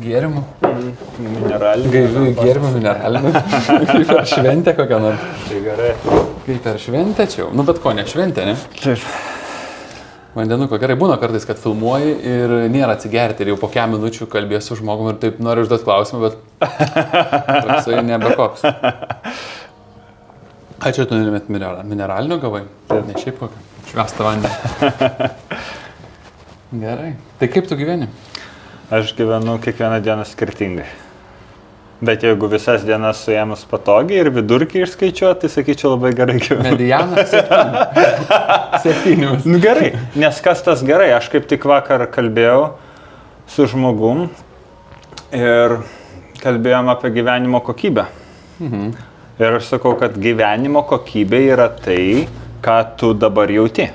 gėrimų. Mineralinių. Gaivių gėrimų mineralinių. Kaip per šventę kokią nors. Tai gerai. Kaip per šventę čia jau. Nu bet ko, ne šventė, ne? Taip. Vandenuko. Gerai, būna kartais, kad filmuoji ir nėra atsigerti ir jau po kiek minučių kalbėsiu su žmogum ir taip noriu užduoti klausimą, bet toksai nebekoks. Čia tu nelimėt mineralinio gavai? Taip. Ne šiaip kokį. Švestą vandenį. Gerai. Tai kaip tu gyveni? Aš gyvenu kiekvieną dieną skirtingai. Bet jeigu visas dienas suėmus patogiai ir vidurkį išskaičiuoti, tai sakyčiau labai gerai gyvenu. Mediana 7. 7. Nu gerai, nes kas tas gerai, aš kaip tik vakar kalbėjau su žmogum ir kalbėjom apie gyvenimo kokybę. Ir aš sakau, kad gyvenimo kokybė yra tai, ką tu dabar jauti.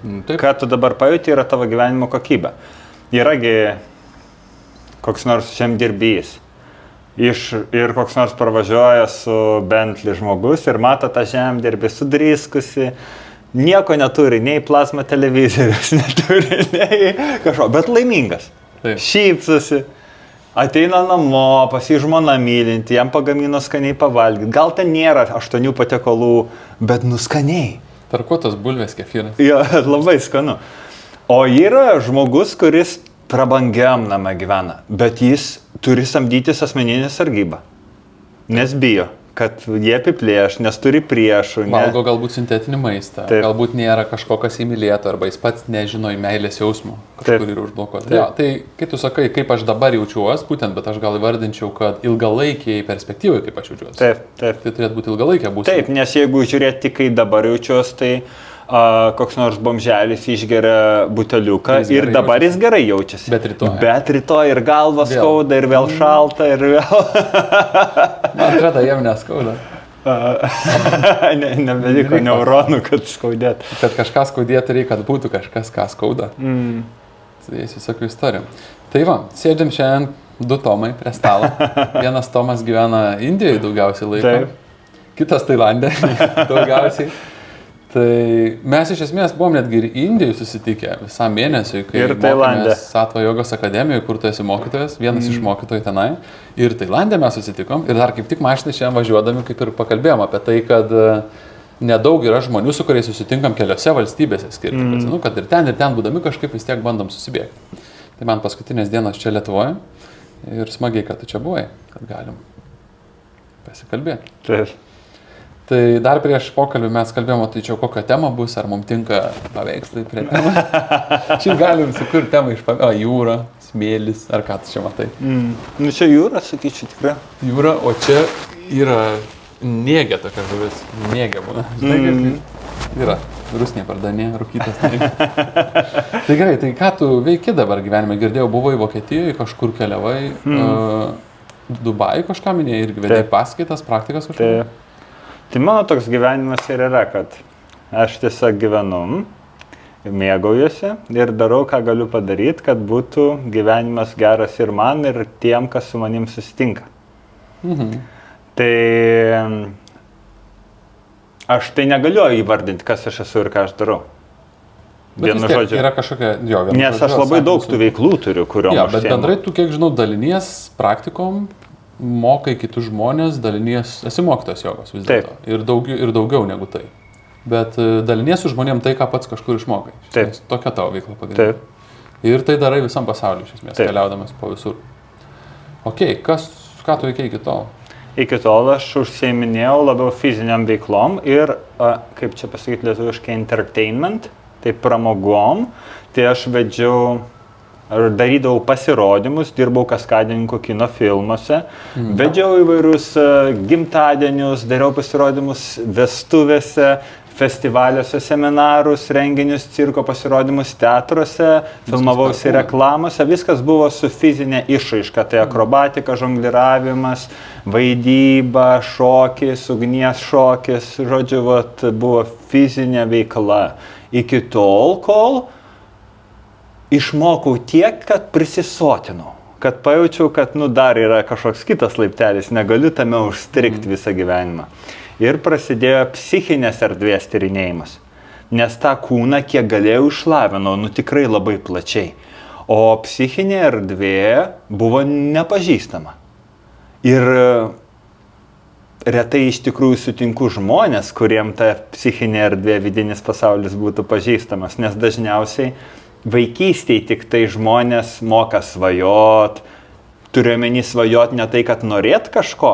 Taip. Ką tu dabar pajauti, yra tavo gyvenimo kokybė. Yragi koks nors žemdirbys. Ir koks nors pravažiuoja su Bentley žmogus ir mato tą žemdirbį sudriskusi, nieko neturi, nei plazma televizorius, neturi, nei kažko, bet laimingas. Taip. Šypsosi, ateina namo, pas jį žmona mylinti, jam pagamino skaniai pavalgyti. Gal ten nėra 8 patiekalų, bet nuskaniai. Tarkuotos bulvės kefyras. Jo, labai skanu. O yra žmogus, kuris prabangiam name gyvena, bet jis turi samdytis asmeninę sargybą. Nes bijo, kad jie apiplėš, nes turi priešų. Valgo galbūt sintetinį maistą, Taip. galbūt nėra kažko, kas įmylėtų, arba jis pats nežino į meilės jausmų, kažkur yra užblokuoti. Ja, tai kai tu sakai, kaip aš dabar jaučiuosi, būtent, bet aš gal įvardinčiau, kad ilgalaikiai perspektyvai kaip aš jaučiuosi. Taip, taip. Tai turėtų būti ilgalaikė būsena. Taip, nes jeigu žiūrėti tik kai dabar jaučiuosi, tai koks nors bomželis išgeria buteliuką ir dabar jis gerai jaučiasi. Bet rytoj ir galva skauda, ir vėl šalta, ir vėl... Man atrodo, jiem neskauda. Nebeliko neuronų, kad skaudėtų. Kad kažką skaudėtų, reikia, kad būtų kažkas, ką skauda. Tai jais visokių istorijų. Tai va, sėdžiam šiandien 2 Tomai prie stalo. Vienas Tomas gyvena Indijoje daugiausiai laiko. Taip. Kitas Tailande daugiausiai. Tai mes iš esmės buvom netgi ir Indijoje susitikę visam mėnesiui, kai mokėmės Sattva jogos akademijoje, kur tu esi mokytojas, vienas iš mokytojų tenai. Ir Tailande mes susitikom ir dar kaip tik mašinai šiandien važiuodami kaip ir pakalbėjom apie tai, kad nedaug yra žmonių, su kuriais susitinkam keliose valstybėse skirtingose. Nu, kad ir ten būdami kažkaip vis tiek bandom susibėgti. Tai man paskutinės dienos čia Lietuvoje ir smagiai, kad tu čia buvai, kad galim pasikalbėti. Taip. Tai dar prieš pokalbį mes kalbėjom, tai čia kokia tema bus, ar mums tinka paveikslai prie temą. Čia galim sukurti temą iš jūra, smėlis, ar ką tu čia matai. Nu čia jūra, sakyčiau, tikrai. Jūra, o čia yra nėgė tokia žuvis. Nėgė būna. Yra. Rusnė pardanė, rūkytas. Tai gerai, tai ką tu veiki dabar gyvenime? Girdėjau, buvai Vokietijoje, kažkur keliavai, Dubai kažką minėjai irgi vedai paskaitas, praktikas kažką? Tai mano toks gyvenimas ir yra, kad aš tiesiog gyvenu, mėgaujuosi ir darau, ką galiu padaryti, kad būtų gyvenimas geras ir man, ir tiem, kas su manim susitinka. Tai aš tai negaliu įvardinti, kas aš esu ir ką aš darau. Vienu žodžiu. Yra kažkokia, nes aš labai daug tų veiklų turiu, kuriuom aš bet bendrai tu, kiek žinau, dalinies praktikom, mokai kitus žmonės, dalinies, esi mokytojas jogos vis dėlto. Ir daugiau negu tai. Bet dalinies su žmonėm tai, ką pats kažkur išmokai. Taip. Tokia tavo veikla pagrindinė. Ir tai darai visam pasauliu, iš esmės, keliaudamas po visur. Ok, ką tu veikiai iki tol? Iki tol aš užsiiminėjau labiau fiziniam veiklom ir, kaip čia pasakyti lietuviškai, entertainment, tai pramogom. Tai aš vedžiau... darydavau pasirodymus, dirbau kaskadininkų kino filmuose, vedžiau įvairius gimtadienius, dariau pasirodymus vestuvėse, festivaliuose, seminarus, renginius, cirko pasirodymus teatruose, filmavausi reklamose, viskas buvo su fizinė išraiška, tai akrobatika, žongliravimas, vaidyba, šokis, ugnies šokis, žodžiu, buvo fizinė veikla. Iki tol, kol išmokau tiek, kad prisisotinau, kad pajaučiau, kad dar yra kažkoks kitas laiptelis, negaliu tame užstrigti visą gyvenimą. Ir prasidėjo psichinės erdvės tyrinėjimas, nes tą kūną, kiek galėjau, išlavinau, tikrai labai plačiai. o psichinė erdvė buvo nepažįstama. Ir retai iš tikrųjų sutinku žmonės, kuriem ta psichinė erdvė, vidinis pasaulis būtų pažįstamas, nes dažniausiai vaikystėje tik tai žmonės moka svajot, turiuomenį svajot ne tai, kad norėt kažko,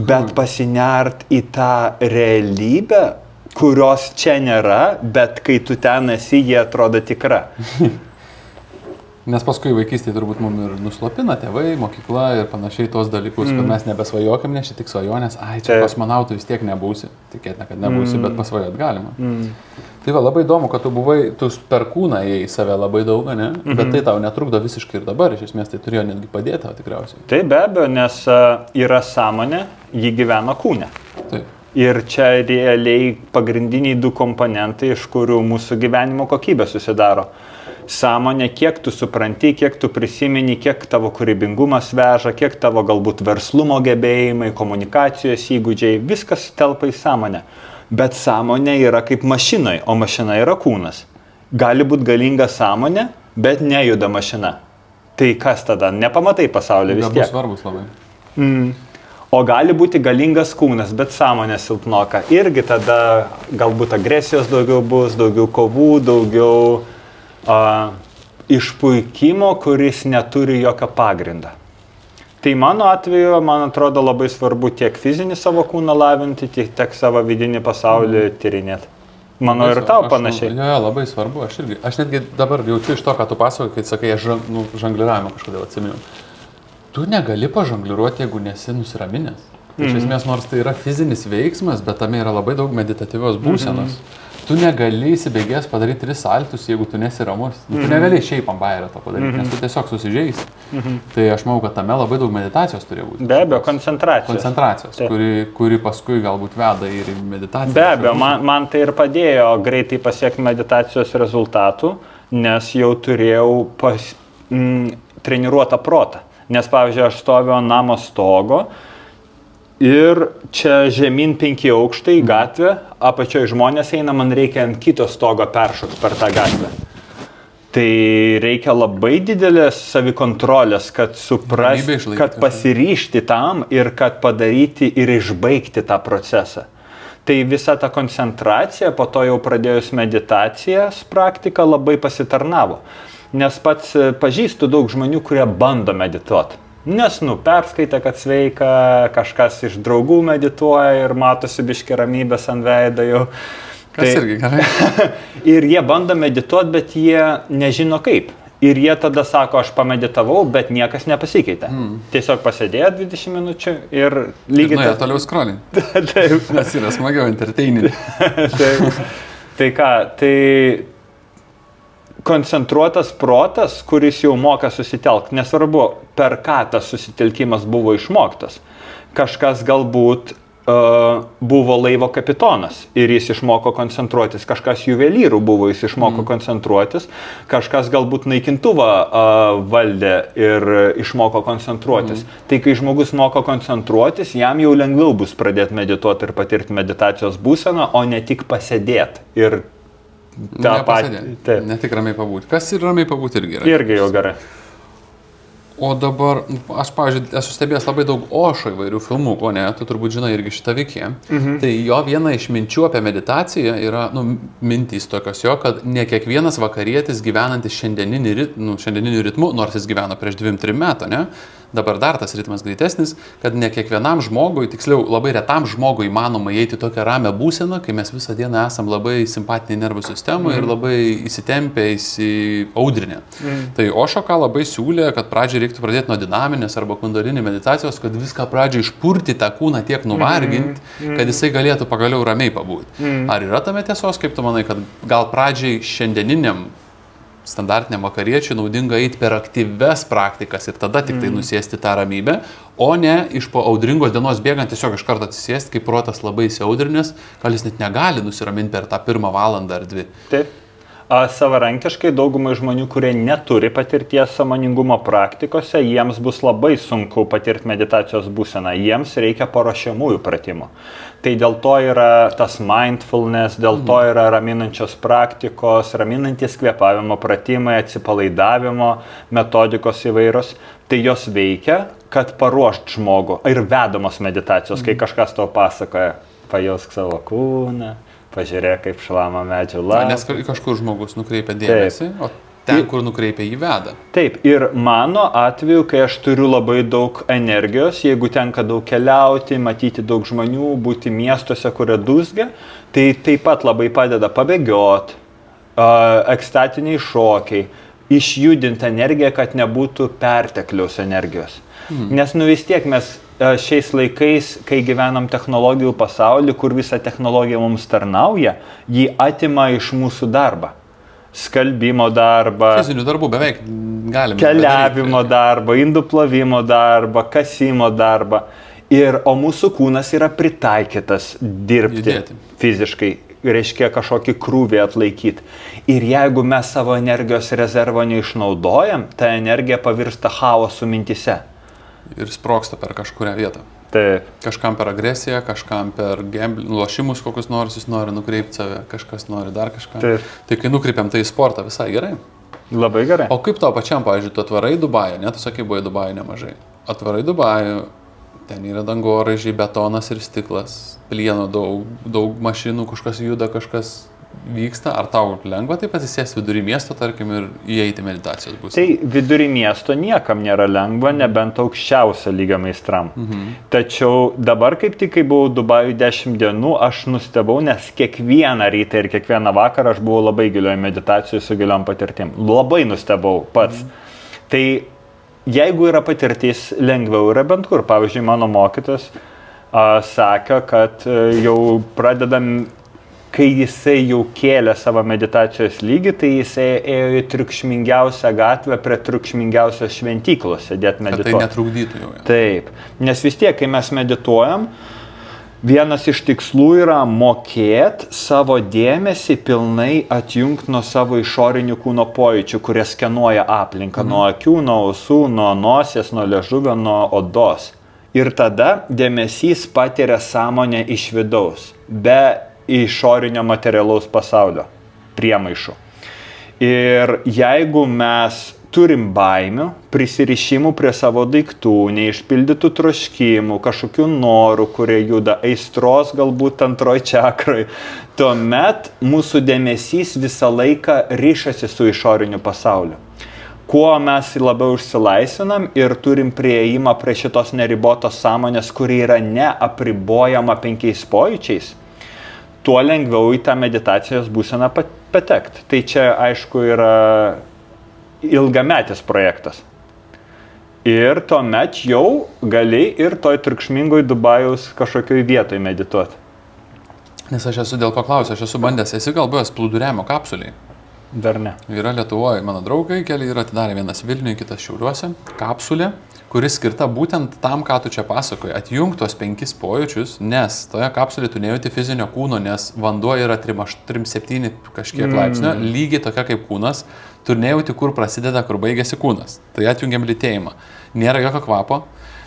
bet pasinert į tą realybę, kurios čia nėra, bet kai tu ten esi, jie atrodo tikra. Nes paskui vaikystėje turbūt mums ir nuslopina tėvai, mokykla ir panašiai tos dalykus, kad mes nebesvajokim, nes čia tik svajonės, čia kosmonautų vis tiek nebūsi, tikėtina, kad nebūsi, bet pasvajot galima. Tai va, labai įdomu, kad tu per kūną į save labai daug, ne? Bet tai tau netrukdo visiškai ir dabar, iš esmės tai turėjo netgi padėti tau tikriausiai. Tai be abejo, nes yra sąmonė, ji gyvena kūne. Taip. Ir čia realiai pagrindiniai du komponentai, iš kurių mūsų gyvenimo kokybė susidaro. Sąmonė, kiek tu supranti, kiek tu prisimeni, kiek tavo kūrybingumas veža, kiek tavo galbūt verslumo gebėjimai, komunikacijos įgūdžiai, viskas telpa į sąmonę. Bet sąmonė yra kaip mašinai, o mašina yra kūnas. Gali būti galinga sąmonė, bet nejuda mašina. Tai kas tada? Nepamatai pasaulį vis tiek. Bus svarbus labai. O gali būti galingas kūnas, bet sąmonė silpnoka. Irgi tada galbūt agresijos daugiau bus, daugiau kovų, daugiau išpuikimo, kuris neturi jokio pagrindo. Tai mano atveju, man atrodo, labai svarbu tiek fizinį savo kūną lavinti, tiek savo vidinį pasaulį tyrinėti. Manau, ir tau panašiai. Jo, labai svarbu. Aš netgi dabar jaučiu iš to, ką tu pasakoji, kai sakai, aš žangliravimą kažkodėl atsiminiau. Tu negali pažangliruoti, jeigu nesi nusiraminęs. Tai iš esmės, nors tai yra fizinis veiksmas, bet tame yra labai daug meditatyvios būsenos. Tu negali įsibėgęs padaryti 3 saltus, jeigu tu nesi ramus. Tu negali šiaip ant bairio to padaryti, nes tu tiesiog susižeisi. Tai aš manau, kad tame labai daug meditacijos turi būti. Be abejo, koncentracijos. Kuri paskui galbūt veda ir į meditaciją. Be abejo, man tai ir padėjo greitai pasiekti meditacijos rezultatų, nes jau turėjau treniruotą protą. Nes, pavyzdžiui, aš stoviu ant namo stogo, ir čia žemyn 5 aukštai gatvė, apačioje žmonės eina, man reikia ant kito stogo peršokti per tą gatvę. Tai reikia labai didelės savikontrolės, kad suprasti, kad pasiryžti tam ir kad padaryti ir išbaigti tą procesą. Tai visa ta koncentracija, po to jau pradėjus meditacijos praktiką, labai pasitarnavo. Nes pats pažįstu daug žmonių, kurie bando medituoti. Nes, perskaitė, kad sveika, kažkas iš draugų medituoja ir matosi biški ramybės ant veido jau. Kas irgi gerai. Ir jie bando medituoti, bet jie nežino kaip. Ir jie tada sako, aš pameditavau, bet niekas nepasikeitė. Tiesiog pasėdėjo 20 minučių ir lygiai... Ir toliau scrollinti. Taip. Nes yra smagiau entertaininti. Tai ką, tai... Koncentruotas protas, kuris jau moka susitelkti, nesvarbu, per ką tas susitelkimas buvo išmoktas. Kažkas galbūt buvo laivo kapitonas ir jis išmoko koncentruotis, kažkas juvelyrų buvo, jis išmoko koncentruotis, kažkas galbūt naikintuvą valdė ir išmoko koncentruotis. Tai kai žmogus moko koncentruotis, jam jau lengviau bus pradėti medituoti ir patirti meditacijos būseną, o ne tik pasėdėti ir ne tik ramiai pabūti. Kas ir ramiai pabūti irgi gerai. Irgi jau gerai. O dabar, aš, pavyzdžiui, esu stebėjęs labai daug Ošo įvairių filmų, ne, tu turbūt žinai irgi šitą veikėją. Tai jo viena iš minčių apie meditaciją yra, mintys tokios jo, kad ne kiekvienas vakarietis gyvenantis šiandieniniu ritmu, nors jis gyveno prieš 2-3 metų, ne, dabar dar tas ritmas greitesnis, kad ne kiekvienam žmogui, tiksliau labai retam žmogui įmanoma įeiti tokią ramią būseną, kai mes visą dieną esam labai simpatiniai nervų sistemoje ir labai įsitempę, įsiaudrinę. Tai Ošo ką labai siūlė, kad pradžiai reiktų pradėti nuo dinaminės arba kundalinį meditacijos, kad viską pradžiai išpurti tą kūną tiek nuvarginti, kad jisai galėtų pagaliau ramiai pabūti. Ar yra tame tiesos, kaip tu manai, kad gal pradžiai šiandieniniam standartiniam vakariečiui naudinga eiti per aktyves praktikas ir tada tik tai nusėsti tą ramybę, o ne iš po audringos dienos bėgant tiesiog iš karto atsisėsti, kai protas labai įsiaudrinęs, gal jis net negali nusiraminti per tą 1 valandą ar 2. Taip. Savarankiškai daugumai žmonių, kurie neturi patirties sąmoningumo praktikose, jiems bus labai sunku patirti meditacijos būseną. Jiems reikia paruošiamųjų pratimų. Tai dėl to yra tas mindfulness, dėl to yra raminančios praktikos, raminantis kvėpavimo pratimai, atsipalaidavimo metodikos įvairios. Tai jos veikia, kad paruošt žmogų. Ir vedamos meditacijos, kai kažkas tau pasakoja, pajausk savo kūną. Pažiūrėk, kaip šlama medžio lapai. Nes kažkur žmogus nukreipia dėmesį, o ten, kur nukreipia, jį veda. Taip, ir mano atveju, kai aš turiu labai daug energijos, jeigu tenka daug keliauti, matyti daug žmonių, būti miestuose, kurie dūzgia, tai taip pat labai padeda pabėgiot, ekstatiniai šokiai, išjudinti energiją, kad nebūtų pertekliaus energijos. Nes vis tiek mes šiais laikais, kai gyvenam technologijų pasaulį, kur visa technologija mums tarnauja, jį atima iš mūsų darbą. Skalbimo darbą, fizinių darbų beveik galime. Keliavimo darbą, indų plovimo darbą, kasimo darbą. O mūsų kūnas yra pritaikytas dirbti fiziškai, reiškia kažkokį krūvį atlaikyti. Ir jeigu mes savo energijos rezervo neišnaudojam, ta energija pavirsta chaosu mintyse. Ir sproksta per kažkurią vietą. Taip. Kažkam per agresiją, kažkam per lošimus, kokius nors jis nori nukreipti save, kažkas nori dar kažką. Taip. Tai kai nukreipiam tai į sportą, visai gerai. Labai gerai. O kaip tau pačiam, pavyzdžiui, tu atvarai Dubajų, tu sakai, buvai Dubajų nemažai. Atvarai Dubajų, ten yra dangoraižiai, betonas ir stiklas, plieno daug mašinų, kažkas juda, kažkas vyksta. Ar tau lengva taip atsisėsti vidury miesto, tarkim, ir įeiti meditacijos būseną? Tai vidury miesto niekam nėra lengva, nebent aukščiausio lygio meistram. Tačiau dabar kaip tik, kai buvau Dubajui 10 dienų, aš nustebau, nes kiekvieną rytą ir kiekvieną vakarą aš buvau labai gilioje meditacijoje su giliom patirtim. Labai nustebau pats. Tai jeigu yra patirtis, lengviau yra bent kur. Pavyzdžiui, mano mokytojas sakė, kad jau pradedam, kai jisai jau kėlė savo meditacijos lygį, tai jisai ėjo į triukšmingiausią gatvę prie triukšmingiausios šventyklos sėdėti medituoti. Kad tai netrukdytų jau. Taip, nes vis tiek, kai mes medituojam, vienas iš tikslų yra mokėti savo dėmesį pilnai atjungti nuo savo išorinių kūno pojūčių, kurie skenuoja aplinką, nuo akių, nuo ausų, nuo nosies, nuo liežuvio, nuo odos. Ir tada dėmesys patiria sąmonę iš vidaus, be išorinio materialaus pasaulio priemaišų. Ir jeigu mes turim baimių, prisirišimų prie savo daiktų, neišpildytų troškimų, kažkokių norų, kurie juda, aistros galbūt antroj čakrai, tuomet mūsų dėmesys visą laiką ryšasi su išoriniu pasauliu. Kuo mes labiau išsilaisvinam ir turim prieėjimą prie šitos neribotos sąmonės, kuri yra neapribojama 5 pojūčiais, tuo lengviau į tą meditacijos būseną patekti. Tai čia, aišku, yra ilgametis projektas. Ir tuomet jau gali ir toj triukšmingoj Dubajaus kažkokioj vietoj medituoti. Nes aš esu dėl ko klausiu, aš esu bandęs, esi gal buvęs plūduriavimo kapsuliai? Dar ne. Yra Lietuvoje, mano draugai keli yra atidarę, vienas Vilniuje, kitas Šiauliuose, kapsulė, kuris skirta būtent tam, ką tu čia pasakoji, atjungti tos 5 pojūčius, nes toje kapsulėje tu nejauti fizinio kūno, nes vanduo yra 3-7 kažkiek laipsnio, lygiai tokia kaip kūnas, tu nejauti, kur prasideda, kur baigėsi kūnas. Tai atjungiam lytėjimą. Nėra jokio kvapo,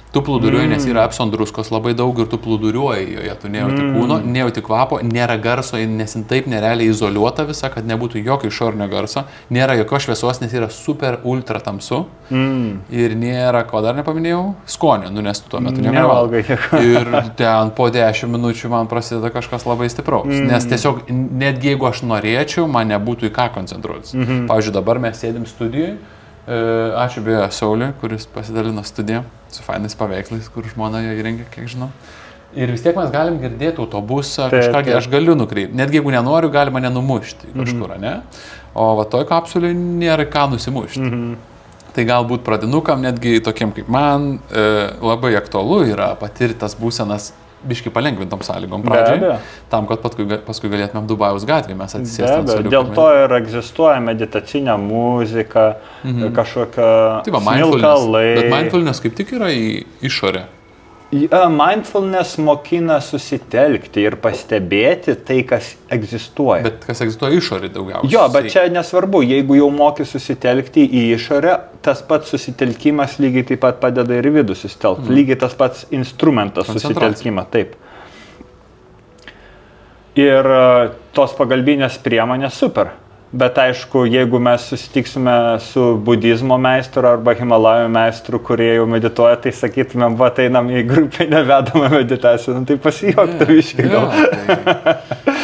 tu plūduriuoji, nes yra Epsom druskos labai daug ir tu plūduriuoji joje, tu nejauti kūno, nejauti kvapo, nėra garso, nes taip nerealiai izoliuota visa, kad nebūtų jokio išorinio garso, nėra jokios šviesos, nes yra super ultra tamsu ir nėra, ko dar nepaminėjau, skonio, nes tu tuo metu nevalgai. Ir ten po 10 minučių man prasideda kažkas labai stipraus, nes tiesiog netgi jeigu aš norėčiau, man nebūtų į ką koncentruotis. Pavyzdžiui, dabar mes sėdim studijoje. Ačiū beje Sauliui, kuris pasidalino studiją su fainais paveikslais, kur žmona jo įrengė, kiek žinau. Ir vis tiek mes galim girdėti autobusą, kažką aš galiu nukreipti. Netgi jeigu nenoriu, gali mane numušti kažkur, ne? O va toj kapsuliai nėra ką nusimušti. Tai galbūt pradinukam, netgi tokiem kaip man, labai aktualu yra patirti tas būsenas biškai palengvintom sąlygom pradžiai, tam, kad paskui galėtumėm Dubajaus gatvėje mes atsisėsti. Dėl to ir egzistuoja meditacinė muzika, kažkokia smilkalai. Bet mindfulness kaip tik yra į išorę. Mindfulness mokina susitelkti ir pastebėti tai, kas egzistuoja. Bet kas egzistuoja išorį daugiausiai. Jo, bet čia nesvarbu, jeigu jau moki susitelkti į išorę, tas pats susitelkimas lygiai taip pat padeda ir vidų susitelkti. Lygiai tas pats instrumentas susitelkimo, taip. Ir tos pagalbinės priemonės super. Bet aišku, jeigu mes susitiksime su budizmo meistru arba Himalajų meistru, kurie jau medituoja, tai sakytumėm, va, einam į grupinę vedamą meditaciją, tai pasijoktų iš gal.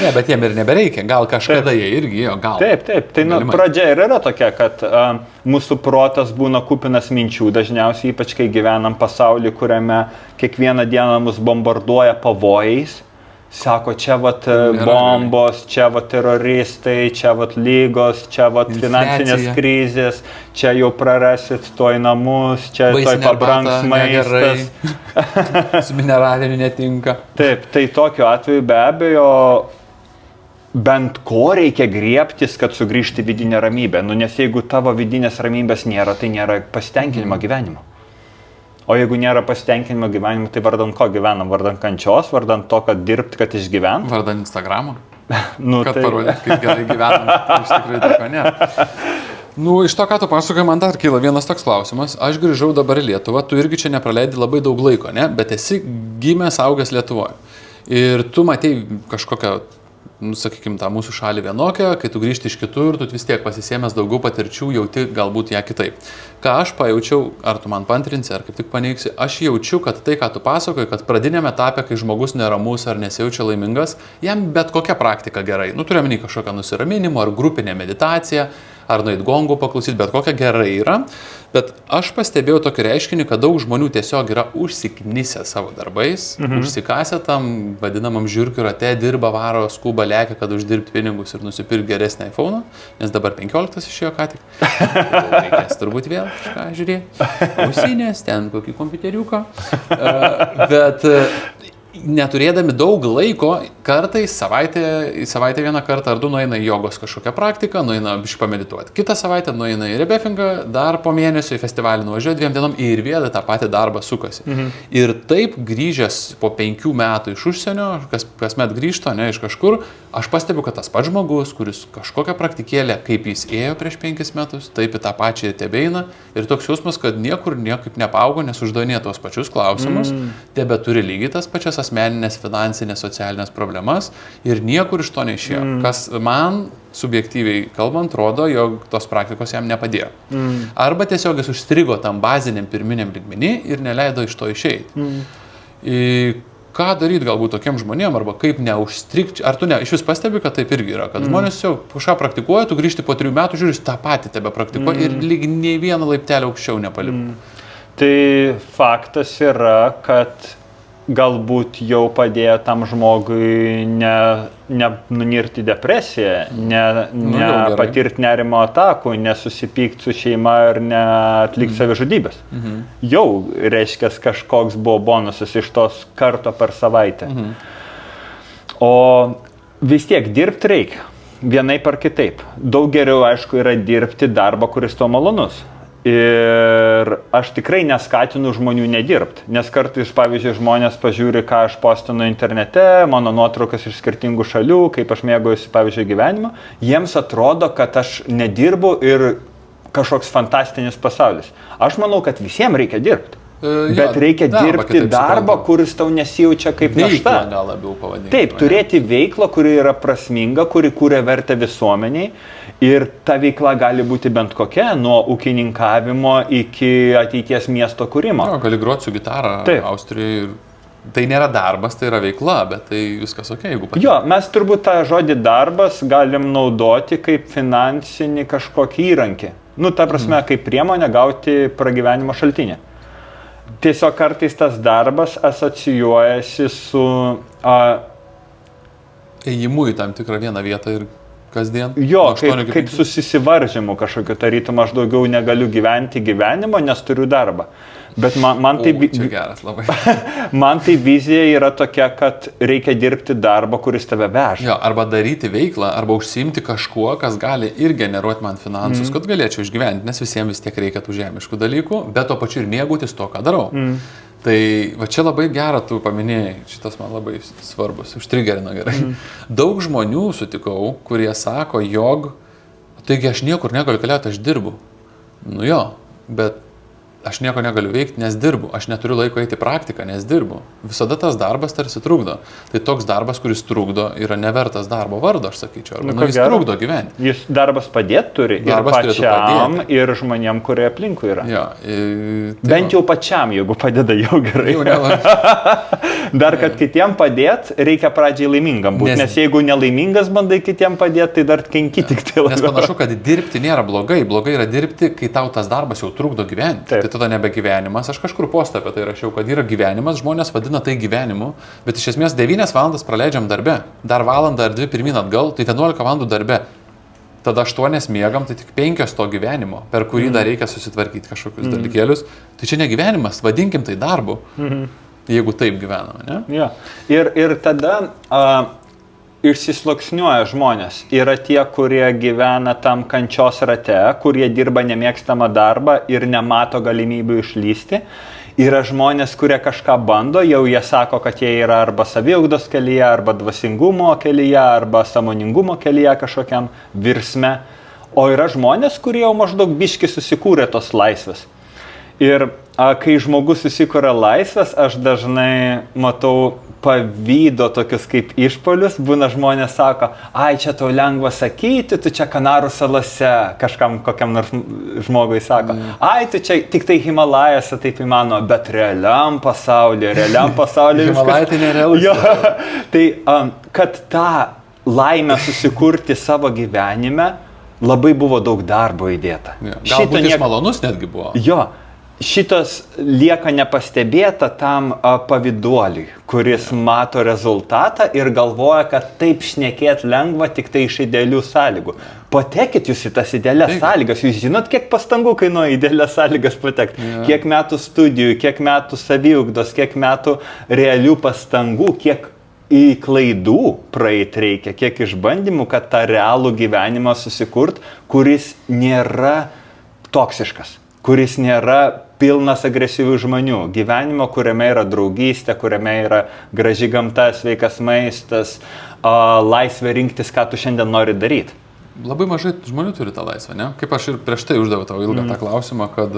Ne, bet jiem ir nebereikia, gal kažkada jie irgi, gal. Taip, tai pradžia ir yra tokia, kad mūsų protas būna kupinas minčių, dažniausiai ypač kai gyvenam pasaulį, kuriame kiekvieną dieną mus bombarduoja pavojais. Sako, čia vat bombos, čia vat teroristai, čia vat lygos, čia vat finansinės krizės, čia jau prarasit toj namus, čia toj pabrangs maistas. Su mineraliniu netinka. Taip, tai tokiu atveju be abejo bent ko reikia griebtis, kad sugrįžti vidinę ramybę. Nes jeigu tavo vidinės ramybės nėra, tai nėra pasitenkinimo gyvenimo. O jeigu nėra pasitenkinimo gyvenimo, tai vardan ko gyvenam? Vardan kančios, vardan to, kad dirbti, kad išgyvent? Vardan Instagramo? Kad parodyt, kaip gerai gyvenam. Iš tikrųjų, tako nėra. Iš to, ką tu pasakoji, man dar kyla vienas toks klausimas. Aš grįžau dabar į Lietuvą, tu irgi čia nepraleidi labai daug laiko, ne? Bet esi gimęs, augęs Lietuvoje. Ir tu matei kažkokią, sakykime, tą mūsų šalį vienokią, kai tu grįžti iš kitur, tu vis tiek pasisėmęs daugiau patirčių, jauti galbūt ją kitaip. Ką aš pajaučiau, ar tu man pantrinsi, ar kaip tik paneigsi, aš jaučiu, kad tai, ką tu pasakoji, kad pradinėme etape, kai žmogus neramus ar nesijaučia laimingas, jam bet kokia praktika gerai. Turiu omeny kažkokią nusiraminimo, ar grupinę meditaciją, ar nueit gongų paklausyti, bet kokia gerai yra. Bet aš pastebėjau tokį reiškinį, kad daug žmonių tiesiog yra užsiknisę savo darbais, užsikasę tam vadinamam žiurkių rate, dirba, varo, skuba, lekia, kad uždirbti pinigus ir nusipirkti geresnį iPhone, nes dabar 15 išėjo ką tik. Reikės turbūt vėl kažką žiūrėti. Ausinės, ten kokį kompiuteriuką. Bet neturėdami daug laiko, kartais savaitę vieną kartą ar du nueina į jogos kažkokią praktiką, nueina pamedituoti. Kitą savaitę nueina į rebefingą, dar po mėnesio į festivalį nuvažiuoja 2 dienom ir vėl tą patį darbą sukasi. Ir taip grįžęs po 5 metų iš užsienio, kasmet grįžto, ne iš kažkur, aš pastebiu, kad tas pats žmogus, kuris kažkokią praktikėlę, kaip jis ėjo prieš 5 metus, taip į tą pačią ir tebeina. Ir toks jausmas, kad niekur niekaip nepaaugo, nes uždavinėja tos pačius klausimus, tebe turi lygiai tas pačias asmeninės, finansinės, socialinės problemas ir niekur iš to neišėjo. Kas man subjektyviai kalbant rodo, jog tos praktikos jam nepadėjo. Arba tiesiog jis užstrigo tam baziniam pirminiam lygmenį ir neleido iš to išeiti. Ką daryti galbūt tokiem žmonėm, arba kaip neužstrigti, ar tu iš vis pastebi, kad taip irgi yra, kad žmonės jau kažką praktikuoja, tu grįžti po 3 metų, žiūrės tą patį tebe praktikuoja ir lyg nei vieną laiptelį aukščiau nepalipo. Tai faktas yra, kad galbūt jau padėjo tam žmogui nenunirti depresiją, patirti nerimo atakų, nesusipykti su šeima ir neatlikti savižudybės. Jau reiškia, kažkoks buvo bonusas iš tos karto per savaitę. O vis tiek dirbti reikia, vienaip ar kitaip. Daug geriau, aišku, yra dirbti darbą, kuris to malonus. Ir aš tikrai neskatinu žmonių nedirbti, nes kartais, pavyzdžiui, žmonės pažiūri, ką aš postinu internete, mano nuotraukas iš skirtingų šalių, kaip aš mėgaujuosi, pavyzdžiui, gyvenimą, jiems atrodo, kad aš nedirbu ir kažkoks fantastinis pasaulis. Aš manau, kad visiems reikia dirbti. Bet reikia dirbti darbą, kuris tau nesijaučia kaip našta. Gal labiau pavadinti. Taip, turėti veiklą, kuri yra prasminga, kuri kūrė vertę visuomeniai. Ir ta veikla gali būti bent kokia, nuo ūkininkavimo iki ateities miesto kūrimo. Gali groti su gitara Austrijoje. Tai nėra darbas, tai yra veikla, bet tai viskas ok, jeigu patinka. Jo, mes turbūt tą žodį darbas galim naudoti kaip finansinį kažkokį įrankį. Ta prasme, kaip priemonę gauti pragyvenimo šaltinį. Tiesiog kartais tas darbas asocijuojasi su ėjimu į tam tikrą vieną vietą ir kasdien. Jo, kaip susisivaržymu kažkokiu, tarytum aš daugiau negaliu gyventi gyvenimo, nes turiu darbą. Bet man tai vizija yra tokia, kad reikia dirbti darbą, kuris tave veža. Jo, arba daryti veiklą, arba užsiimti kažkuo, kas gali ir generuoti man finansus, kad galėčiau išgyventi, nes visiems vis tiek reikia tų žemiškų dalykų, bet to pačiu ir mėgautis to, ką darau. Tai va čia labai gerą tu paminėjai, šitas man labai svarbus, užtrigerino gerai. Daug žmonių sutikau, kurie sako, jog, taigi aš niekur negaliu keliauti, aš dirbu. Nu jo, bet aš nieko negaliu veikti, nes dirbu. Aš neturiu laiko eiti į praktiką, nes dirbu. Visada tas darbas tarsi trukdo. Tai toks darbas, kuris trukdo, yra nevertas darbo vardo, aš sakyčiau. Arba, jis trukdo gyventi. Jis darbas padėti turi darbas ir pačiam, ir žmonėm, kurie aplinkui yra. Ja, bent jau pačiam, jeigu padeda, jau gerai. Dar kad kitiem padėti, reikia pradžiai laimingam būti. Nes jeigu nelaimingas bandai kitiem padėti, tai dar kenki tik tai labiau. Nes panašu, kad dirbti nėra blogai. Blogai yra dirbti, kai tau tas darbas jau trukdo gyventi. Tai tada nebe gyvenimas. Aš kažkur postą apie tai rašiau, kad yra gyvenimas, žmonės vadina tai gyvenimu, bet iš esmės 9 valandas praleidžiam darbe. Dar valandą ar 2 pirmyn atgal, tai 11 valandų darbe. Tada 8 miegam, tai tik 5 to gyvenimo, per kurį dar reikia susitvarkyti kažkokius dalykėlius. Tai čia ne gyvenimas, vadinkim tai darbu. Jeigu taip gyvename, ne? Ja. Ir tada išsisluoksniuoja žmonės. Yra tie, kurie gyvena tam kančios rate, kurie dirba nemėgstamą darbą ir nemato galimybių išlysti. Yra žmonės, kurie kažką bando, jau jie sako, kad jie yra arba saviugdos kelyje, arba dvasingumo kelyje, arba sąmoningumo kelyje kažkokiam virsme. O yra žmonės, kurie jau maždaug biški susikūrė tos laisvės. Ir kai žmogus susikūrė laisvės, aš dažnai matau pavydo tokius kaip išpolius. Būna žmonės sako, ai, čia tau lengva sakyti, tu čia Kanarų salose, kažkam kokiam nors žmogui sako, ai, tu čia tik tai Himalajose taip įmanoma, bet realiam pasaulyje Himalajai tai nerealus. Jo, tai kad tą laimę susikurti savo gyvenime, labai buvo daug darbo įdėta. Galbūt iš malonus netgi buvo. Jo. Šitas lieka nepastebėta tam pavyduoliui, kuris mato rezultatą ir galvoja, kad taip šnekėt lengva tik tai iš idealių sąlygų. Patekit jūs į tas idealias sąlygas, jūs žinot, kiek pastangų kainuoja idealias sąlygas patekti, kiek metų studijų, kiek metų saviugdos, kiek metų realių pastangų, kiek į klaidų praeit reikia, kiek išbandymų, kad tą realų gyvenimą susikurt, kuris nėra toksiškas, kuris nėra pilnas agresyvių žmonių. Gyvenimo, kuriame yra draugystė, kuriame yra graži gamta, sveikas maistas, laisvė rinktis, ką tu šiandien nori daryti. Labai mažai žmonių turi tą laisvę, ne? Kaip aš ir prieš tai uždaviau tavo ilgą tą klausimą, kad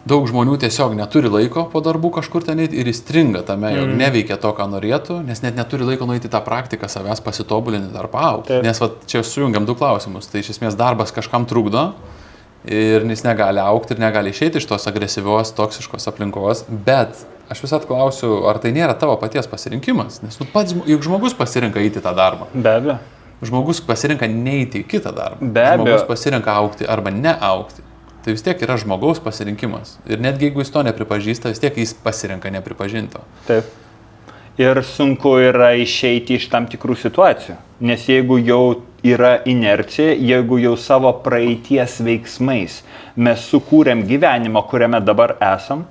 daug žmonių tiesiog neturi laiko po darbų kažkur ten ir įstringa tame, jog neveikia to, ką norėtų, nes net neturi laiko nueiti tą praktiką, savęs pasitobulinti ar paaugti. Nes čia sujungiam 2 klausimus. Tai iš esmės darbas kažkam trukdo, ir jis negali augti ir negali išeiti iš tos agresyvios, toksiškos aplinkos, bet aš visat klausiu, ar tai nėra tavo paties pasirinkimas, nes pats, juk žmogus pasirinka eiti tą darbą. Be abejo. Žmogus pasirinka neiti į kitą darbą. Be abejo. Žmogus pasirinka augti arba neaugti. Tai vis tiek yra žmogaus pasirinkimas. Ir netgi jeigu jis to nepripažįsta, vis tiek jis pasirinka nepripažinto. Taip. Ir sunku yra išeiti iš tam tikrų situacijų, nes jeigu jau yra inercija, jeigu jau savo praeities veiksmais mes sukūrėm gyvenimą, kuriame dabar esam,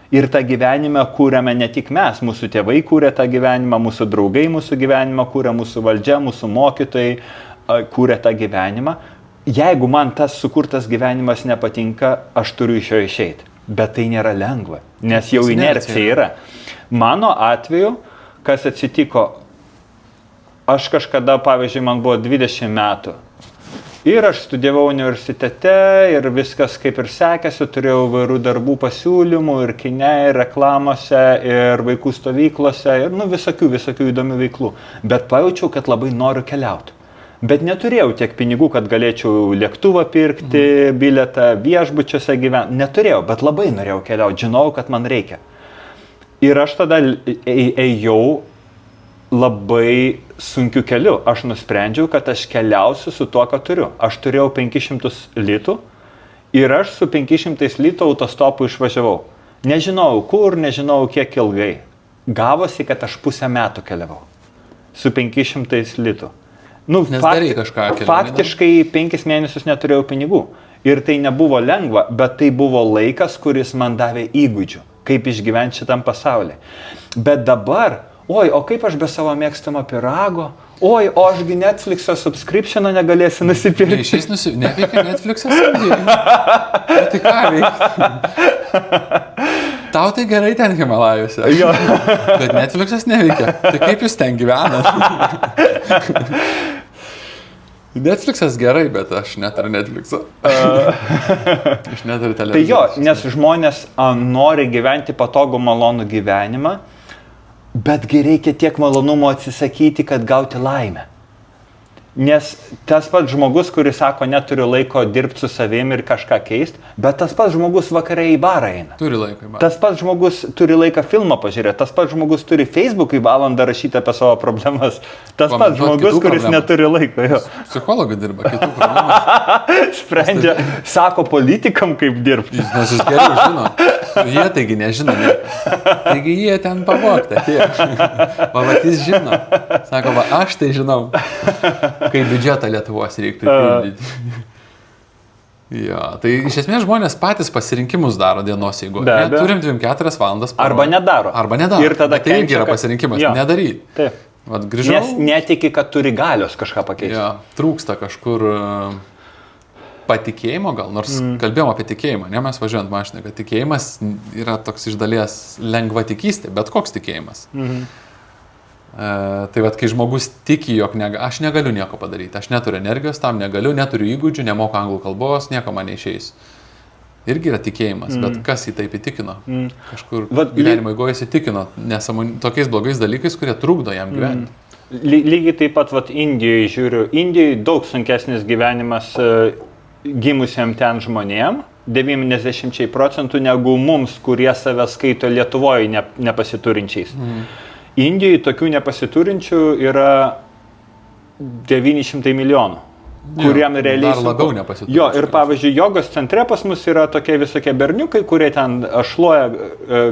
ir tą gyvenimą kūrėme ne tik mes, mūsų tėvai kūrė tą gyvenimą, mūsų draugai mūsų gyvenimą kūrė, mūsų valdžia, mūsų mokytojai kūrė tą gyvenimą. Jeigu man tas sukurtas gyvenimas nepatinka, aš turiu iš jo išeiti. Bet tai nėra lengva, nes jau inercija yra. Mano atveju, kas atsitiko, aš kažkada, pavyzdžiui, man buvo 20 metų ir aš studijavau universitete ir viskas kaip ir sekėsi, turėjau vairių darbų pasiūlymų ir kine, ir reklamose, ir vaikų stovyklose, ir visokių įdomių veiklų. Bet pajaučiau, kad labai noriu keliauti. Bet neturėjau tiek pinigų, kad galėčiau lėktuvą pirkti, bilietą viešbučiuose gyventi. Neturėjau, bet labai norėjau keliauti, žinau, kad man reikia. Ir aš tada ėjau labai sunkiu keliu. Aš nusprendžiau, kad aš keliausiu su tuo, ką turiu. Aš turėjau 500 litų ir aš su 500 litų autostopu išvažiavau. Nežinau kur, nežinau kiek ilgai. Gavosi, kad aš pusę metų keliavau su 500 litų. Faktiškai 5 mėnesius neturėjau pinigų. Ir tai nebuvo lengva, bet tai buvo laikas, kuris man davė įgūdžių, kaip išgyventi šitam pasaulyje. Bet dabar, o kaip aš be savo mėgstamo pyrago, o ašgi Netflix'o subscription'o negalėsiu nusipirkti. Neveikia Netflix'o samdžiai. Tai ką veikia? Tau tai gerai ten Himalajuose. Jo. Bet Netflix'as neveikia. Tai kaip jūs ten gyvenat? Netflix'as gerai, bet aš neturiu Netflix'o. Aš neturiu televizoriaus. Tai jo, nes žmonės nori gyventi patogų malonų gyvenimą, betgi reikia tiek malonumo atsisakyti, kad gauti laimę. Nes tas pats žmogus, kuris sako, neturiu laiko dirbti su savimi ir kažką keisti, bet tas pats žmogus vakarai į barą eina. Turi laiko į barą. Tas pats žmogus turi laiką filmą pažiūrėti, tas pats žmogus turi Facebook'ui valandą rašyti apie savo problemas. Tas pats žmogus, kuris neturi laiko. Jo. Psichologai dirba, kitų problemų. Sprendžia, sako politikam, kaip dirbti. Nes jis geriau žino. Jie taigi nežino. Taigi jie ten pavogta. Pavatys žino. Sako, va, aš tai žinau. Kaip biudžetą Lietuvos reiktų pildyti. Jo, tai iš esmės žmonės patys pasirinkimus daro dienos eigoje. Turim 24 valandas. Arba nedaro. Ir tada tai irgi yra pasirinkimas. Nedaryti. Taip. Vat, grįžau. Nes netiki, kad turi galios kažką pakeisti. Jo, trūksta kažkur patikėjimo gal, nors kalbėjom apie tikėjimą, ne, mes važiuojant mašiną, kad tikėjimas yra toks iš dalies lengva tikystė, bet koks tikėjimas. Tai vat, kai žmogus tiki, jog aš negaliu nieko padaryti, aš neturiu energijos tam, neturiu įgūdžių, nemoku anglų kalbos, nieko man neišeis. Irgi yra tikėjimas, bet kas jį taip įtikino? Kažkur gyvenimo eigoje įtikino, tokiais blogais dalykais, kurie trukdo jam gyventi. Lygiai taip pat Indijoje žiūriu. Indijoje daug sunkesnis gyvenimas gimusiam ten žmonėm, 90% negu mums, kurie save skaito Lietuvoje nepasiturinčiais. Indijoje tokių nepasiturinčių yra 900 milijonų, kuriam realiai... Dar labiau nepasiturinčių. Jo, ir pavyzdžiui, jogos centre pas mus yra tokie visokie berniukai, kurie ten šluoja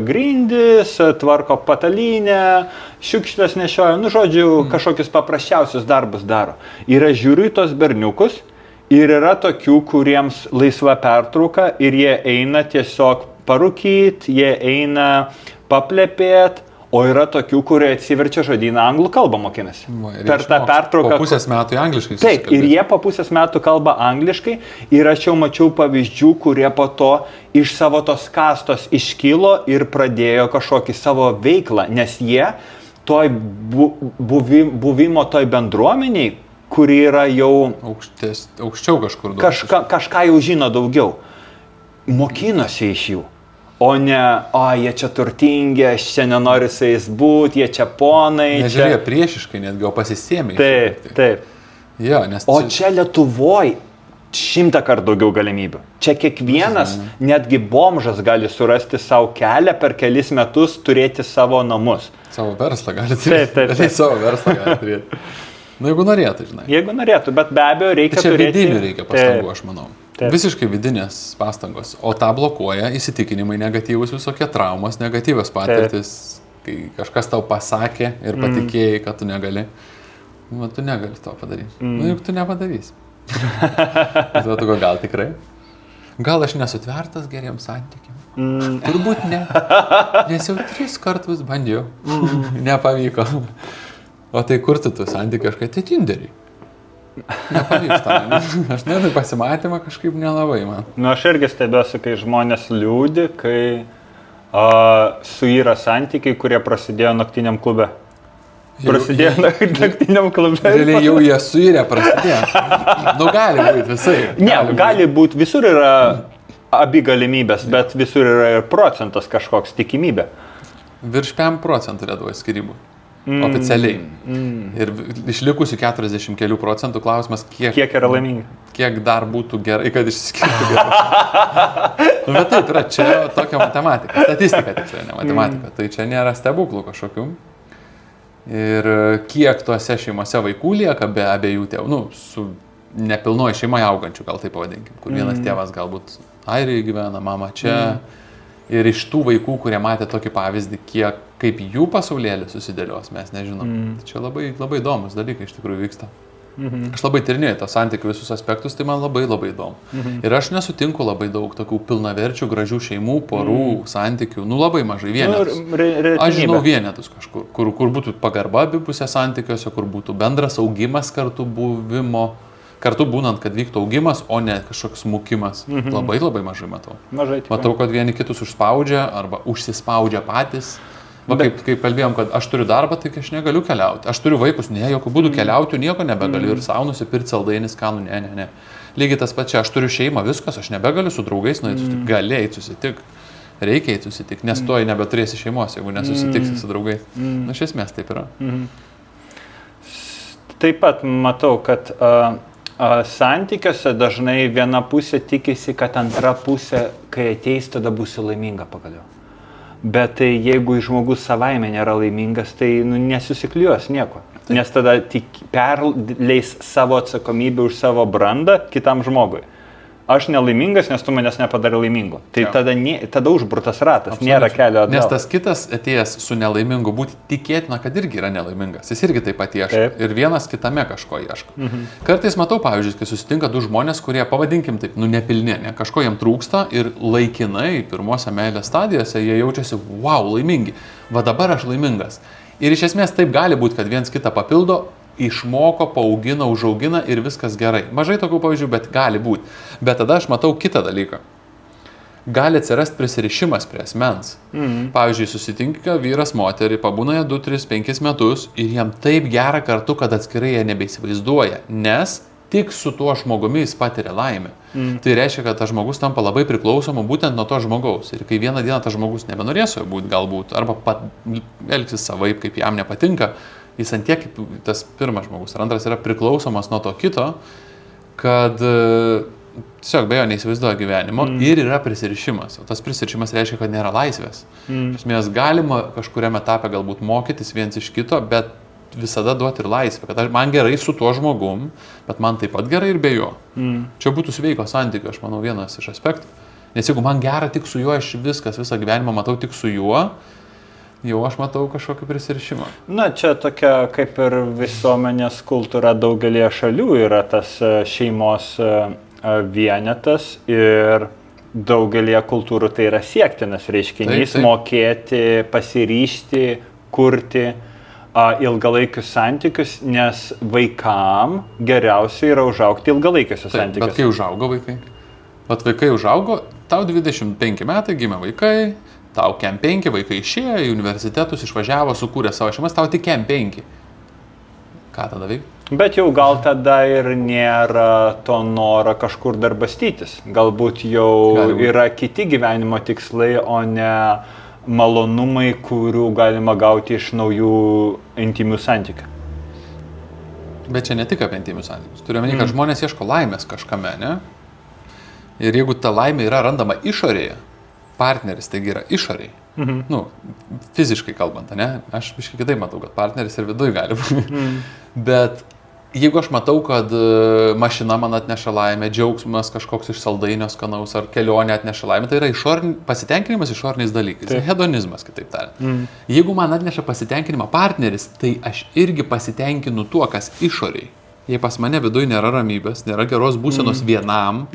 grindis, tvarko patalynę, šiukšlės nešioja, kažkokius paprasčiausius darbus daro. Ir aš žiūriu į tos berniukus ir yra tokių, kuriems laisva pertrauka ir jie eina tiesiog parūkyti, jie eina paplepėti. O yra tokių, kurie atsiverčia žodyną anglų kalbą mokinasi. Per tą pertrauką... Po pusės metų angliškai. Taip, ir jie po pusės metų kalba angliškai ir aš jau mačiau pavyzdžių, kurie po to iš savo tos kastos iškilo ir pradėjo kažkokį savo veiklą, nes jie toj buvimo toj bendruomeniai, kuri yra jau... Aukščiau kažkur. Kažką jau žino daugiau. Mokinosi iš jų. O ne, jie čia turtingi, aš čia nenoriu su jais būti, jie čia ponai. Nežiūrėjo priešiškai, netgi pasisėmė. Taip. Jo, o čia Lietuvoj 100 kartų daugiau galimybių. Čia kiekvienas, netgi bomžas gali surasti savo kelią per kelis metus, turėti savo namus. Savo verslą gali turėti. Taip. Savo verslą gali turėti. Jeigu norėtų, žinai. Jeigu norėtų, bet be abejo reikia turėti. Čia vidinių reikia pastangų, aš manau. Taip. Visiškai vidinės pastangos, o tą blokuoja įsitikinimai negatyvus, visokie traumos, negatyvios patirtis, kai kažkas tau pasakė ir patikėjai, kad tu negali, tu negali to padaryti. Juk tu nepadarysi. Gal tikrai? Gal aš nesutvertas geriems santykiam? Turbūt ne, nes jau 3 kartus bandžiau, nepavyko. O tai kur tu santykiai kažkai, tai Tinderį. Nepavyksta. Aš neturiu pasimatymą kažkaip nelabai man. Aš irgi stebiuosi, kai žmonės liūdi, kai suyra santykiai, kurie prasidėjo naktiniam klube. Prasidėjo naktiniam klube. Realiai jau jie suyra prasidėjo. Gali būti visai. Ne, gali būti. Visur yra abi galimybės, bet visur yra ir procentas kažkoks tikimybė. Virš 5% Lietuvoje skyrybų. Oficialiai. Ir išlikusių 40 kelių procentų klausimas, kiek yra laimingi. Kiek dar būtų gerai, kad išsiskirtų gerai. Bet taip yra, čia tokia matematika. Statistika tiksliau, ne matematika. Tai čia nėra stebuklų kažkokių. Ir kiek tuose šeimose vaikų lieka be abiejų tėvų, su nepilnoji šeimoje augančių, gal taip pavadinkim, kur vienas tėvas galbūt Airijoje gyvena, mama čia. Ir iš tų vaikų, kurie matė tokį pavyzdį, kaip jų pasaulėlis susidėlios, mes nežinom. Čia labai, labai įdomus dalykai iš tikrųjų vyksta. Aš labai tyrinėju tą santykių visus aspektus, tai man labai, labai įdomu. Ir aš nesutinku labai daug tokių pilnaverčių, gražių šeimų, porų, santykių, labai mažai vienetus. Aš žinau vienetus kažkur, kur būtų pagarba abipusė santykiuose, kur būtų bendras augimas kartu buvimo, kartu būnant, kad vyktų augimas, o ne kažkoks smukimas. Labai labai mažai matau. Matau, kad vieni kitus užspaudžia arba užsispaudžia patys. Va, kaip kalbėjom, kad aš turiu darbą, tai aš negaliu keliauti. Aš turiu vaikus, ne, jokių būdų keliauti, nieko nebegaliu ir savo nusipirkti saldainis, skanų, ne. Lygiai tas pats čia, aš turiu šeimą, viskas, aš nebegaliu su draugais nueiti susitikti. Gali eiti susitikti. Reikia eiti susitikti, nes tu nebeturėsi šeimos, jeigu nesusitiksi su draugais. Iš esmės taip yra. Taip pat matau, kad santykiuose dažnai viena pusė tikisi, kad antra pusė, kai ateis, tada būsi laiminga pagaliau. Bet tai jeigu žmogus savaime nėra laimingas, tai nesusikliuos nieko. Nes tada tik perleis savo atsakomybę už savo brandą kitam žmogui. Aš nelaimingas, nes tu manęs nepadarė laimingu. Tai tada užburtas ratas, nėra kelio atgal. Nes tas kitas atėjęs su nelaimingu būti tikėtina, kad irgi yra nelaimingas. Jis irgi taip pat ieško. Ir vienas kitame kažko ieško. Kartais matau, pavyzdžiui, kai susitinka du žmonės, kurie, pavadinkim taip, nepilni, kažko jiem trūksta ir laikinai pirmose meilės stadijose jie jaučiasi, wow, laimingi. Va dabar aš laimingas. Ir iš esmės taip gali būti, kad viens kitą papildo, išmoko, paaugina, užaugina ir viskas gerai. Mažai tokių pavyzdžių, bet gali būti. Bet tada aš matau kitą dalyką. Gali atsirasti prisirišimas prie asmens. Pavyzdžiui, susitinka vyras moterį, pabūna jie 2, 3, 5 metus ir jam taip gera kartu, kad atskirai jie nebeįsivaizduoja, nes tik su tuo žmogumi jis patiria laimę. Tai reiškia, kad tas žmogus tampa labai priklausomu būtent nuo to žmogaus. Ir kai vieną dieną tas žmogus nebenorės jo būti galbūt, arba elgsis savaip, kaip jam nepatinka, jis antiek kaip tas pirmas žmogus, ar antras yra priklausomas nuo to kito, kad tiesiog be jo neįsivaizduoja gyvenimo ir yra prisirišimas. O tas prisirišimas reiškia, kad nėra laisvės. Mes galima kažkuriame etape galbūt mokytis viens iš kito, bet visada duoti ir laisvę, kad man gerai su tuo žmogum, bet man taip pat gerai ir be jo. Čia būtų sveiko santykio, aš manau, vienas iš aspektų. Nes jeigu man gera tik su juo, aš visą gyvenimą matau tik su juo, jau aš matau kažkokį prisirišimą. Na, čia tokia kaip ir visuomenės kultūra daugelie šalių yra tas šeimos vienetas ir daugelie kultūrų tai yra siektinas reiškinys, mokėti, pasiryžti, kurti ilgalaikius santykius, nes vaikam geriausia yra užaugti ilgalaikiuose santykiuose. Bet kai užaugo vaikai? Vat vaikai užaugo, tau 25 metai, gimė vaikai, tau kem 5 vaikai išėjo į universitetus, išvažiavo, sukūrė savo šeimas, tau tik kem 5. Ką tada veikti? Bet jau gal tada ir nėra to noro kažkur dar bastytis. Galbūt jau yra kiti gyvenimo tikslai, o ne malonumai, kurių galima gauti iš naujų intymių santykių. Bet čia ne tik apie intymius santykius. Turiu omeny, kad žmonės ieško laimės kažkame, ne? Ir jeigu ta laimė yra randama išorėje, partneris taigi yra išoriai. Fiziškai kalbant, ne? Aš biškai kitaip matau, kad partneris ir viduj gali būti. Bet jeigu aš matau, kad mašina man atneša laimę, džiaugsmas kažkoks iš saldainio skanaus ar kelionė atneša laimę, tai yra pasitenkinimas išoriniais dalykais. Hedonizmas, kitaip tariant. Jeigu man atneša pasitenkinimą partneris, tai aš irgi pasitenkinu tuo, kas išoriai. Jei pas mane viduj nėra ramybės, nėra geros būsenos vienam,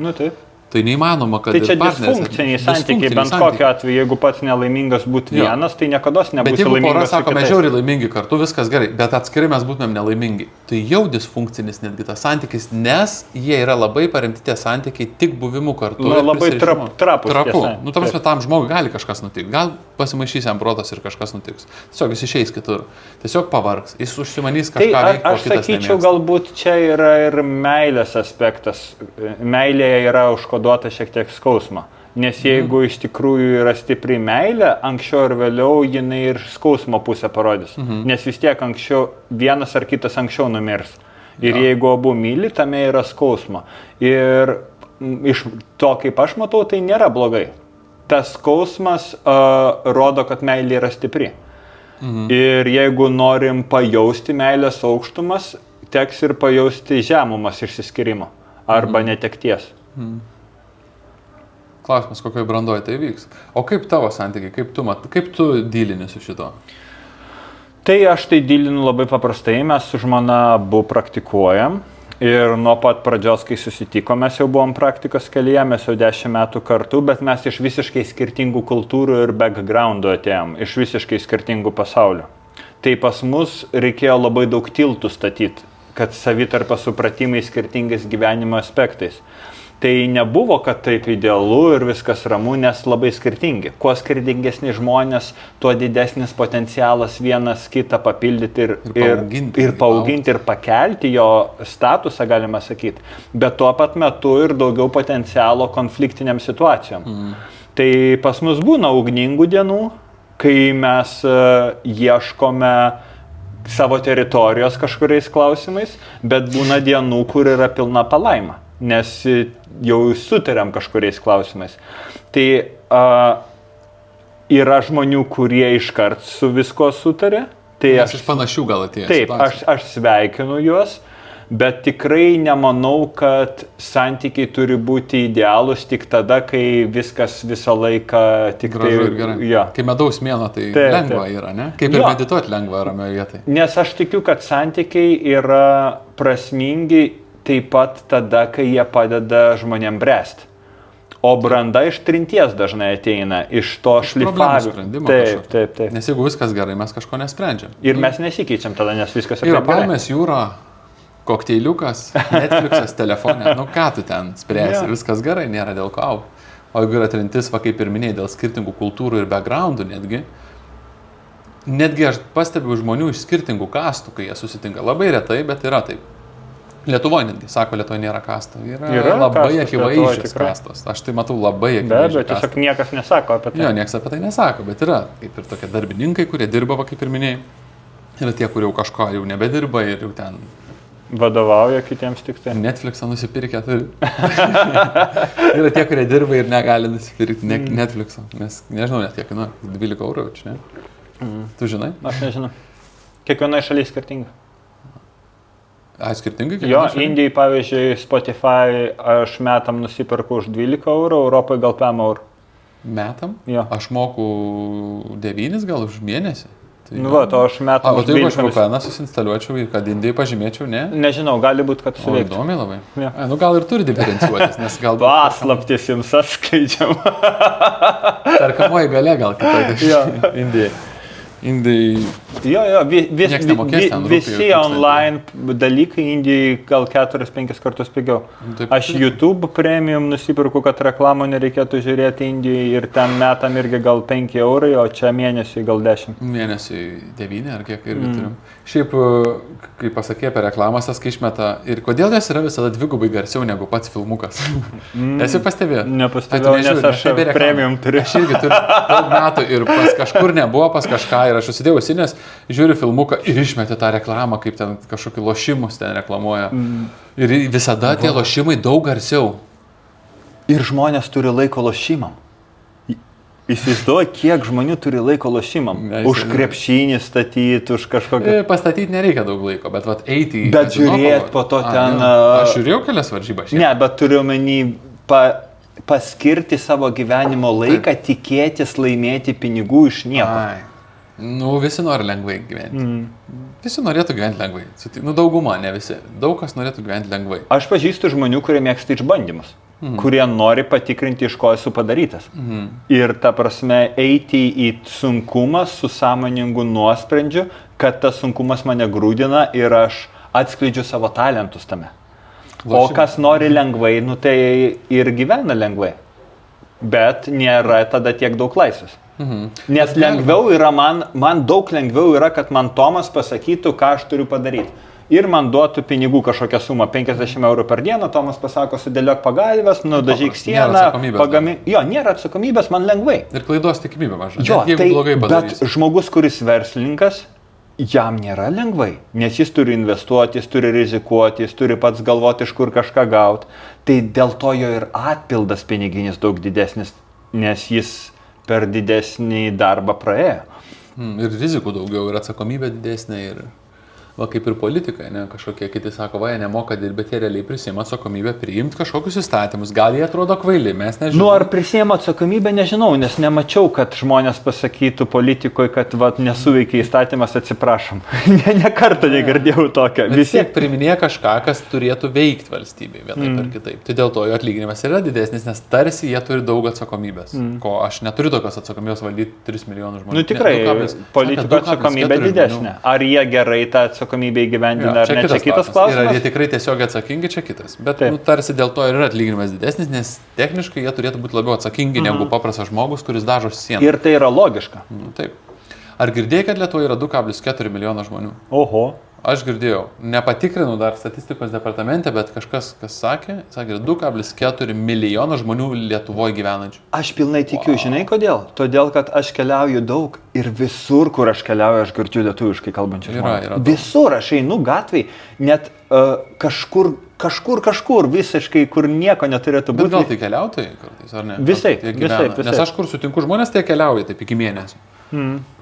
tai neįmanoma, kad tai čia disfunkciniai santykiai, bent kokiu atveju, jeigu pats nelaimingas būti vienas, tai niekados nebūsi laimingas. Bet jeigu pora sako, mes žiauriai laimingi kartu, viskas gerai, bet atskirai mes būtumėm nelaimingi, tai jau disfunkcinis netgi tas santykis, nes jie yra labai paremti tie santykiai tik buvimu kartu. Labai trapus. Nu, tam tam žmogui gali kažkas nutikti, gal pasimaišys jam protas ir kažkas nutiks. Tiesiog jis išeis kitur, tiesiog pavargs, jis užsimanys kažką veikti, o kitas nemėgs. Aš sakyčiau, galbūt čia yra ir meilės aspektas. Meilėje yra užkoduota šiek tiek skausmą. Nes jeigu iš tikrųjų yra stipri meilė, anksčiau ir vėliau jinai ir skausmo pusę parodys. Nes vis tiek anksčiau vienas ar kitas anksčiau numirs. Ir jeigu abu myli, tame yra skausmo. Ir iš to, kaip aš matau, tai nėra blogai. Tas skausmas rodo, kad meilė yra stipri. Ir jeigu norim pajausti meilės aukštumas, teks ir pajausti žemumas išsiskyrimo arba netekties. Klausimas, kokioje brandoje tai vyks. O kaip tavo santykiai, kaip tu dylini su šito? Tai aš tai dylinu labai paprastai, mes su žmona abu praktikuojam. Ir nuo pat pradžios, kai susitikom, mes jau buvom praktikos kelyje, mes jau 10 metų kartu, bet mes iš visiškai skirtingų kultūrų ir backgroundų atėjom, iš visiškai skirtingų pasaulių. Tai pas mus reikėjo labai daug tiltų statyti, kad savitarpio supratimai skirtingais gyvenimo aspektais. Tai nebuvo, kad taip idealu ir viskas ramu, nes labai skirtingi. Kuo skirtingesni žmonės, tuo didesnis potencialas vienas kitą papildyti ir paauginti ir pakelti jo statusą, galima sakyti. Bet tuo pat metu ir daugiau potencialo konfliktiniam situacijom. Tai pas mus būna ugningų dienų, kai mes ieškome savo teritorijos kažkuriais klausimais, bet būna dienų, kur yra pilna palaima. Nes jau sutariam kažkuriais klausimais. Tai yra žmonių, kurie iškart su visko sutarė. Tai aš iš panašių gal atėjęs. Taip, aš sveikinu juos, bet tikrai nemanau, kad santykiai turi būti idealūs tik tada, kai viskas visą laiką tik gražu ir gerai. Ja. Kai medaus mėno, tai lengva yra, ne? Kaip ir medituoti lengva ramioje vietoje. Nes aš tikiu, kad santykiai yra prasmingi taip pat tada, kai jie padeda žmonėm bręsti. O branda iš trinties dažnai ateina, iš to šlifavimo. Taip. Nes jeigu viskas gerai, mes kažko nesprendžiam. Ir mes nesikeičiam tada, nes viskas yra gerai. Palmės jūra, kokteiliukas, Netflixas telefone. Nu ką tu ten spręsi, viskas gerai, nėra dėl ko. O jeigu yra trintis, va kaip ir minėjai, dėl skirtingų kultūrų ir backgroundų netgi aš pastebiu žmonių iš skirtingų kastų, kai jie susitinka. Labai retai, bet yra taip. Lietuvoje netgi, sako, Lietuvoje nėra kastų. Yra labai akivaizdžios kastos. Aš tai matau labai akivaizdžios. Bet tiesiog niekas nesako apie tai. Jo, niekas apie tai nesako, bet yra kaip ir tokie darbininkai, kurie dirba, kaip ir minėjai. Yra tie, kurie jau kažko jau nebedirba ir jau ten vadovauja kitiems tik tai. Netflixą nusipirkę turi. Yra tie, kurie dirba ir negali nusipirkti Netflixą. Nes nežinau net kiek, 12 eurų, čia ne? Tu žinai? Aš nežinau. Kiekviena šalyje skirtinga. Skirtingai? Jo, Indijai, pavyzdžiui, Spotify aš metam nusipirku už 12 eurų, Europoje gal 5 eurų. Metam? Jo. Aš moku 9 gal už mėnesį. Tai o aš metam už 12 eurų. O tai jeigu aš VPN susinstaliuočiau ir kad Indijai pažymėčiau, ne? Nežinau, gali būti, kad suveiktų. O, įdomi labai. Ja. Gal ir turi diferencijuotis, nes gal... Paslaptis jums atskleidžiam. Perkamoji galia gal kitaip Indijai. Jo, visi online dalykai Indijai gal 4-5 kartus pigiau. Aš YouTube premium nusipirku, kad reklamų nereikėtų žiūrėti Indijai ir ten metam irgi gal 5 eurai, o čia mėnesiui gal 10. Mėnesiui 9 ar kiek irgi turim. Šiaip, kai pasakė apie reklamas, tas kai išmeta ir kodėl jas yra visada dvigubai garsiau negu pats filmukas. Esi pastebėjęs? Nepastebėjau, nes aš premium turiu. Aš irgi turiu daug metų ir pas kažkur nebuvo, pas kažką ir aš susidėjau ausinės, žiūriu filmuką ir išmetė tą reklamą, kaip ten kažkokį lošimus ten reklamuoja. Ir visada tie lošimai daug garsiau. Ir žmonės turi laiko lošimam. Įsivaizduoju, kiek žmonių turi laiko lošimam. Už krepšinį statyti, už kažkokį... Pastatyti nereikia daug laiko, bet vat eiti... Bet žiūrėti po to ten... Aš žiūrėjau kelias varžybas. Ne, bet turiu omeny paskirti savo gyvenimo laiką, tikėtis laimėti pinigų iš nieko. Visi nori lengvai gyventi. Visi norėtų gyventi lengvai. Dauguma, ne visi. Daug kas norėtų gyventi lengvai. Aš pažįstu žmonių, kurie mėgsta išbandymus. Kurie nori patikrinti, iš ko esu padarytas. Ir ta prasme, eiti į sunkumą su sąmoningu nuosprendžiu, kad tas sunkumas mane grūdina ir aš atskleidžiu savo talentus tame. O kas nori lengvai, tai ir gyvena lengvai. Bet nėra tada tiek daug laisvės. Nes lengviau yra man daug lengviau yra, kad man Tomas pasakytų, ką aš turiu padaryti. Ir man duotų pinigų kažkokią sumą, 50 eurų per dieną, Tomas pasako, sudėliok pagalves, nudažyk sieną, nėra atsakomybės, man lengvai. Ir klaidos tikimybė maža. Jo, bet žmogus, kuris verslininkas, jam nėra lengvai, nes jis turi investuoti, jis turi rizikuoti, jis turi pats galvoti, iš kur kažką gauti. Tai dėl to jo ir atpildas piniginis daug didesnis, nes jis per didesnį darbą praėjo. Ir rizikų daugiau, ir atsakomybė didesnė, ir va kaip ir politikai, ne, kažkokie kiti sako, jie nemoka dirbti, bet jie realiai prisiima atsakomybę priimti kažkokius įstatymus. Gal jie atrodo kvaili, mes nežinome. Ar prisiima atsakomybę, nežinau, nes nemačiau, kad žmonės pasakytų politikoje, kad nesuveikia įstatymas, atsiprašom. Ne kartą negirdėjau tokio. Vis tiek priminėja kažką, kas turėtų veikti valstybėje vienaip ar kitaip. Tai dėl to jo atlyginimas yra didesnis, nes tarsi jie turi daug atsakomybės. Ko aš neturiu tokios atsakomybės valdyti 3 milijonus žmonių. Tikrai, politikų atsakomybė didesnė. Ar jie gerai tą atsakomybę atsakomybė įgyvendina, ar ne, čia kitas Ir klausimas. ar jie tikrai tiesiog atsakingi, čia kitas. Bet tarsi dėl to ir yra atlyginimas didesnis, nes techniškai jie turėtų būti labiau atsakingi negu paprastas žmogus, kuris dažo sieną. Ir tai yra logiška. Taip. Ar girdėjai, kad Lietuvoje yra 2,4 milijono žmonių? Oho. Aš girdėjau, nepatikrinau dar statistikos departamente, bet kažkas, kas sakė 2,4 milijono žmonių Lietuvoje gyvenančių. Aš pilnai tikiu, žinai kodėl? Todėl, kad aš keliauju daug ir visur, kur aš keliauju, aš girdžiu lietuviškai kalbančių žmonių. Visur aš einu gatvėj, net kažkur visiškai, kur nieko neturėtų būti. Bet gal tai keliautojai kartais, ar ne? Visai. Nes aš kur sutinku žmonės, tai keliauja taip iki mėnesio.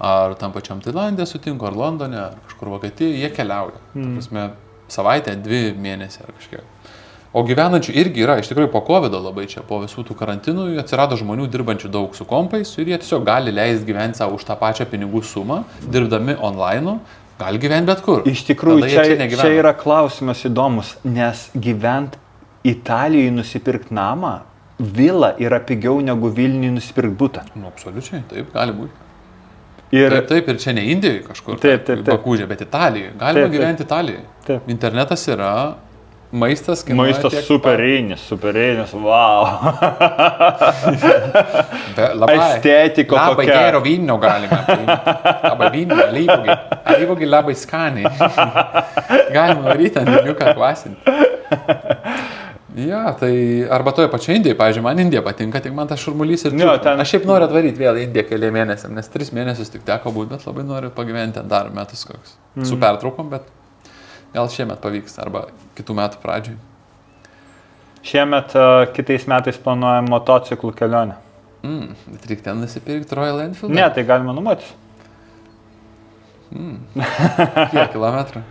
Ar tam pačiam Tailandė sutinku, ar Londone, ar kažkur Vokietijoje, jie keliauja. Prasme, savaitę, 2 mėnesiai ar kažkiek. O gyvenančių irgi yra, iš tikrųjų po COVID-o labai čia, po visų tų karantinų atsirado žmonių dirbančių daug su kompais ir jie tiesiog gali leisti gyventi savo už tą pačią pinigų sumą, dirbdami online, gali gyventi bet kur. Iš tikrųjų, čia yra klausimas įdomus, nes gyvent Italijoje nusipirkti namą, vilą yra pigiau negu Vilniuje nusipirkti butą. Nu, absoliučiai, taip gali būti. Ir taip, ir čia ne Indijoje kažkur, Bakūžė, bet Italijoje. Galima gyventi Italijoje. Taip. Internetas yra, maistas kainuoja. Maistas superinis, wow. Estetika kokia. Labai gero vyno galima. Labai vyno, alyvuogiai labai skaniai. Galima varyti ant vyniuką kvasinti. Ja, tai arba toje pačioje Indijoje, pavyzdžiui, man Indija patinka, tik man tas šurmulys ir aš šiaip noriu atvaryti vėl Indiją keliai mėnesiam, nes 3 mėnesius tik teko būti, bet labai noriu pagyventi dar metus koks. Su pertraukom, bet gal šiemet pavyks, arba kitų metų pradžioj. Šiemet kitais metais planuojam motociklų kelionę. Bet reikia ten nusipirkti Royal Enfield? Ne, tai galima numotis. Kiek kilometrų?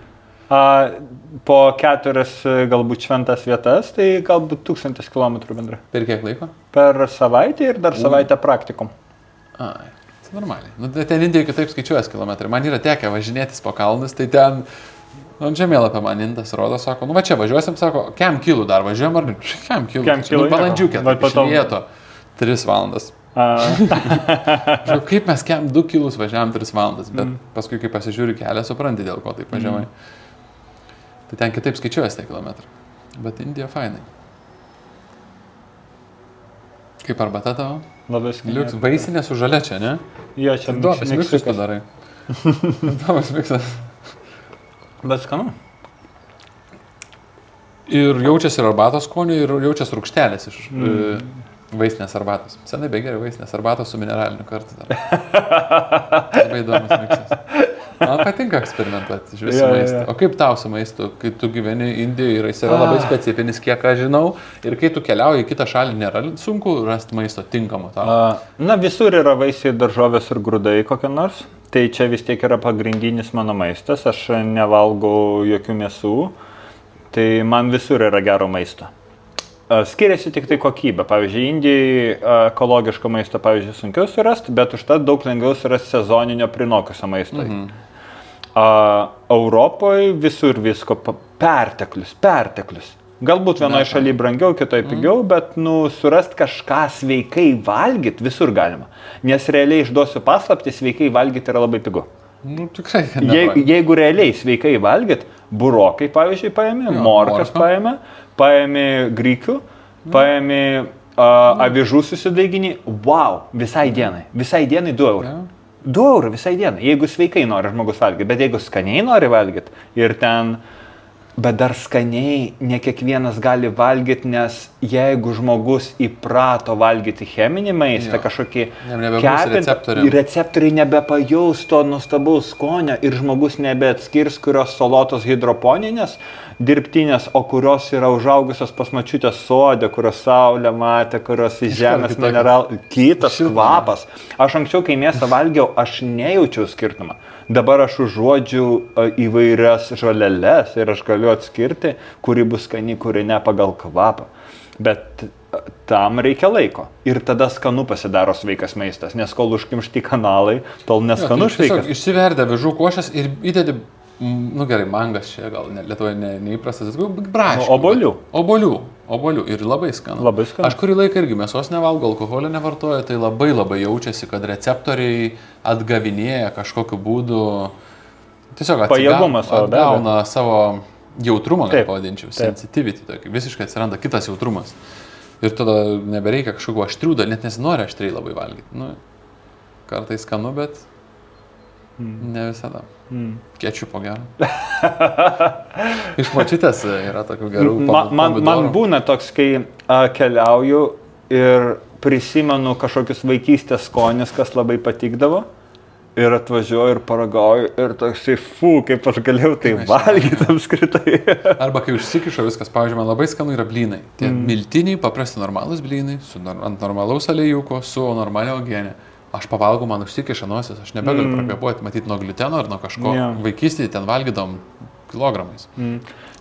Po 4 galbūt šventas vietas, tai galbūt 1000 km bendrai. Per kiek laiko? Per savaitę ir dar savaitę praktikum. Ai, tai normaliai. Nu, ten Indijoje kitaip skaičiuojas kilometrai. Man yra tekę važinėtis po kalnus, tai ten, žemėlapį man Indas rodo, sako, nu va čia važiuosim, sako, kiam kilų dar važiuojam, ar kiam kilų? Valandžiukė, iš vieto 3 valandas. Žiūrėjau, kaip mes 2 kilus važiavam 3 valandas, bet paskui, kai pasižiūri kelią, supranti, dėl ko taip važiavai. Tai ten kitaip skaičiuojas tie kilometrai. Bet Indija fainai. Kaip arbata tavo? Labai skaniai. Liuks vaisinė su žalia čia, ne? Jo, čia Domas miksus padarai. Domas miksas. Bet skanu. Ir jaučiasi ir arbatos skonio, ir jaučiasi rūgštelės iš vaisinės arbatos. Senai begeri vaisinės arbatos su mineraliniu kartu. Labai įdomus miksas. Man patinka eksperimentuoti iš visų maistų. O kaip tau su maistu, kai tu gyveni Indijoje ir jis yra labai specifinis, kiek aš žinau, ir kai tu keliauji į kitą šalį, nėra sunku rasti maisto tinkamo tau? Na, visur yra vaisiai, daržovės ir grūdai kokie nors. Tai čia vis tiek yra pagrindinis mano maistas, aš nevalgau jokių mėsų, tai man visur yra gero maisto. Skiriasi tik tai kokybė. Pavyzdžiui, Indijoje ekologiško maisto, pavyzdžiui, sunkiau surasti, bet užtat daug lengviau surasti sezoninio prinokusio maisto. Europoje visur visko perteklius. Galbūt vienoje šalyje brangiau, kitoje pigiau, bet surasti kažką sveikai valgyti visur galima. Nes realiai išduosiu paslaptį, sveikai valgyti yra labai pigu. Nu, tikrai. Jeigu realiai sveikai valgyti, burokai, pavyzdžiui, paėmė, morkas paėmė grikių, paėmė avižų susidaiginį, wow, visai dienai 2 eurų. 2 eurų visai dienai, jeigu sveikai nori žmogus valgyti, bet jeigu skaniai nori valgyti ir ten, bet dar skaniai ne kiekvienas gali valgyti, nes jeigu žmogus įprato valgyti cheminį maistą, kažkokį receptoriai nebepajaus to nuostabaus skonio ir žmogus nebeatskirs, kurios salotos hidroponinės, dirbtinės, o kurios yra užaugusios pas močiutės sode, kurios saulė matė, kurios iš žemės mineralų, kitas kvapas. Aš anksčiau, kai mėsą valgiau, aš nejaučiau skirtumą. Dabar aš užuodžiu įvairias žoleles ir aš galiu atskirti, kuri bus skani, kuri ne pagal kvapą. Bet tam reikia laiko. Ir tada skanu pasidaro sveikas maistas, nes kol užkimšti kanalai, tol neskanu sveikas. Išsiverda avižų košės ir įdedi, gerai, mangas čia gal Lietuvoje neįprastas, braškių. Obuolių ir labai skanu. Aš kurį laiką irgi mėsos nevalgo, alkoholio nevartoju, tai labai jaučiasi, kad receptoriai atgavinėja kažkokiu būdu Tiesiog atgauna savo jautrumą, gal pavadinčiau, sensitivity, tokį, visiškai atsiranda kitas jautrumas. Ir tada nebereikia kažkokiu aštrių, net nesinori aštriai labai valgyti. Nu, kartais skanu, bet ne visada. Kečupo gero. Iš močiutės yra tokių gerų pomidorų. Man būna toks, kai keliauju ir prisimenu kažkokius vaikystės skonius, kas labai patikdavo. Ir atvažiuoju ir paragauju ir toksai, kaip aš galėjau tai valgyti apskritai. Arba kai užsikišo viskas, pavyzdžiui, man labai skanu yra blynai. Tie miltiniai, paprasti normalūs blynai, ant normalaus aliejuko, su normalia uogienė. Aš pavalgau, man užsikiša nosis, aš nebegaliu prakvėpuoti, matyti nuo gluteno ar nuo kažko. Vaikystėje ten valgydom kilogramais.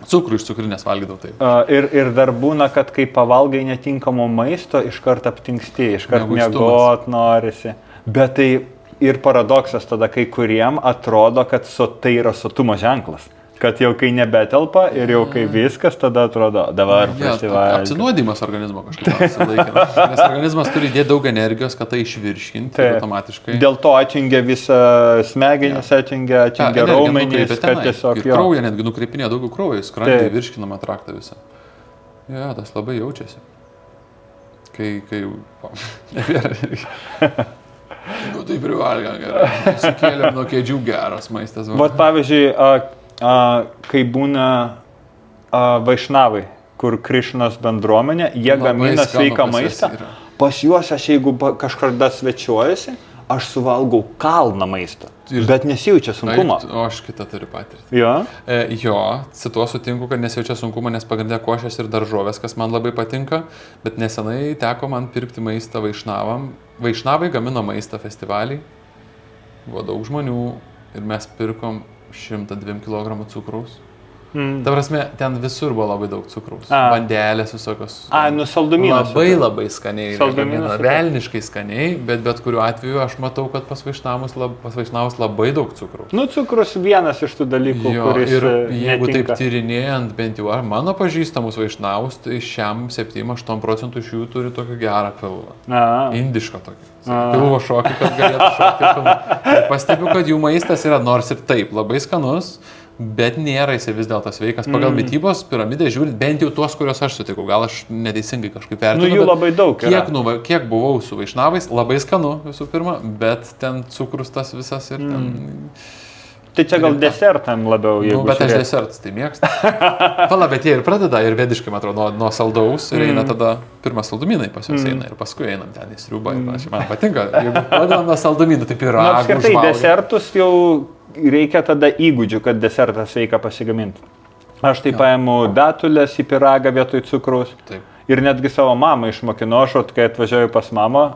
Cukrų iš cukrinės valgydavau taip. Ir dar būna, kad kai pavalgai netinkamo maisto, iškart aptingsti, iškart miegot norisi. Bet tai ir paradoksas tada, kai kuriem atrodo, kad tai yra sotumo ženklas. Kad jau kai nebetelpa ir jau kai viskas, tada atrodo, dabar prisivalgyti. Apsinuodimas organizmo kažkaip atsilaikina. Nes organizmas turi dėti daug energijos, kad tai išvirškinti automatiškai. Dėl to atjungia visą smegenis, atjungia raumenis, kad tiesiog jo. Kraują netgi nukreipinė daugiau kraujo, skrandį virškinamą traktą visą. Jo, tas labai jaučiasi. Kai nu tai privalgam gerai. Sukėlėm nuo kėdžių geras maistas. Vat pavyzdžiui, kai būna vaišnavai, kur Krišnos bendruomenė, jie gamina sveiką maistą. Pas juos aš jeigu kažkada svečiuojasi, aš suvalgau kalną maisto, bet nesijaučia sunkumo. O aš kitą turiu patirtį. Jo? Jo, su tuo sutinku, kad nesijaučia sunkumo, nes pagrindė košės ir daržovės, kas man labai patinka, bet nesenai teko man pirkti maistą vaišnavam. Vaišnavai gamino maistą festivalį, buvo daug žmonių ir mes pirkom 102 kg cukraus. Ta prasme, ten visur buvo labai daug cukraus. Bandelės visokios. Saldumynas. Labai skaniai. Velniškai skaniai, bet kuriuo atveju aš matau, kad pas vaišnavus labai daug cukraus. Cukrus vienas iš tų dalykų, kuris ir jeigu netinka. taip tyrinėjant, bent jau mano pažįstamus vaišnavus, tai šiam 7-8% iš jų turi tokį gerą pilvą. Indišką tokį. Pilvo šokį, kad galėtų šokti pilvą. Ir pastebiu, kad jų maistas yra nors ir taip labai skanus, bet nėra jisai vis dėlto sveikas. Pagal mitybos piramidę žiūrint, bent jau tuos, kuriuos aš sutikau, gal aš neteisingai kažkaip vertinu. Jų labai daug yra. Kiek buvau su vaišnavais, labai skanu visų pirma, bet ten cukrus tas visas ir ten... Tai čia gal desertam labiau, jeigu bet aš desertus tai mėgstu. Pala, bet jie ir pradeda, ir vediškai, man atrodo, nuo saldaus ir eina tada pirmas saldumynai pas juos eina ir paskui einam ten į sriubą ir panašiai. Man patinka, jeigu pradedam nuo saldumynų, tai pyragų, apskritai, desertus jau reikia tada įgūdžių, kad desertą sveiką pasigaminti. Aš tai paimu datulės į pyragą vietoj cukraus. Taip. Ir netgi savo mamą išmokinu, kai atvažiuoju pas mamą,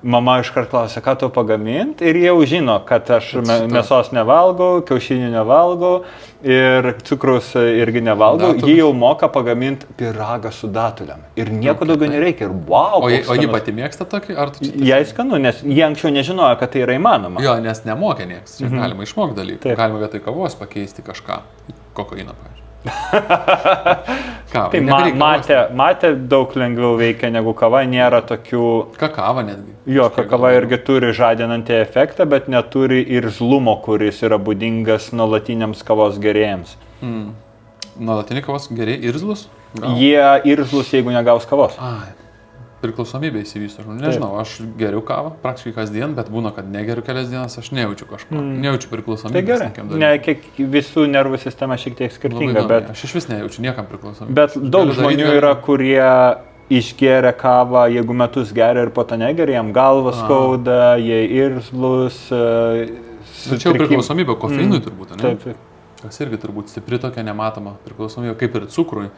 mama iškart klausia, ką tu pagaminti, ir jau žino, kad aš mėsos nevalgau, kiaušinių nevalgau ir cukraus irgi nevalgau. Ji jau moka pagaminti pyragą su datulėm. Ir nieko daugiau nereikia. Ir wow. O ji pati mėgsta tokį? Jai skanu, nes jie anksčiau nežinojo, kad tai yra įmanoma. Jo, nes nemokė nieks. Galima išmokti dalykų. Galima vietoj kavos pakeisti kažką. Kokainą, pavyzdžiui. Tai matė daug lengviau veikia negu kava, nėra tokių... Kakava netgi. Jo, kakava irgi turi žadinantį efektą, bet neturi irzlumo, kuris yra būdingas nuolatiniams kavos gerėjams. Nuolatiniai kavos gerėjai irzlus? Jie irzlus, jeigu negaus kavos. Priklausomybė įsivysto. Nežinau, aš geriu kavą praktiškai kasdien, bet būna, kad negeriu kelias dienas, aš nejaučiu kažko. Nejaučiu priklausomybės. Tai gerai. Visų nervų sistema šiek tiek skirtinga, bet... Aš iš vis nejaučiu niekam priklausomybės. Bet daug žmonių yra, kurie išgeria kavą, jeigu metus geria ir po to negeria, jam galva skauda, jie irzlus. Čia jau priklausomybė kofeinui turbūt, ne? Taip. Kas irgi turbūt stipri tokia nematoma priklausomybė, kaip ir cukrui.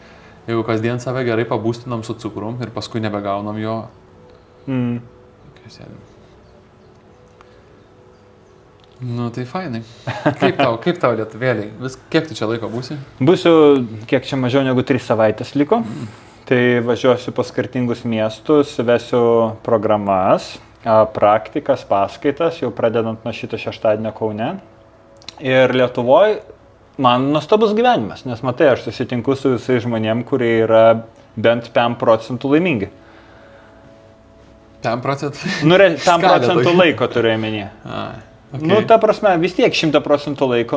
Jeigu kasdien save gerai pabūstinam su cukrum ir paskui nebegaunam jo. Nu tai fainai. Kaip tau lietuvėliai? Kiek tu čia laiko būsi? Būsiu kiek čia mažiau negu 3 savaitės liko. Tai važiuosiu po skirtingus miestus, vesiu programas, praktikas, paskaitas, jau pradedant nuo šito šeštadienio Kaune. Ir Lietuvoje man nuostabus gyvenimas, nes matai, aš susitinku su visais žmonėm, kurie yra bent 5% laimingi. 5%? 5% laiko turiu omenyje. Okay. Nu, ta prasme, vis tiek 100% laiko,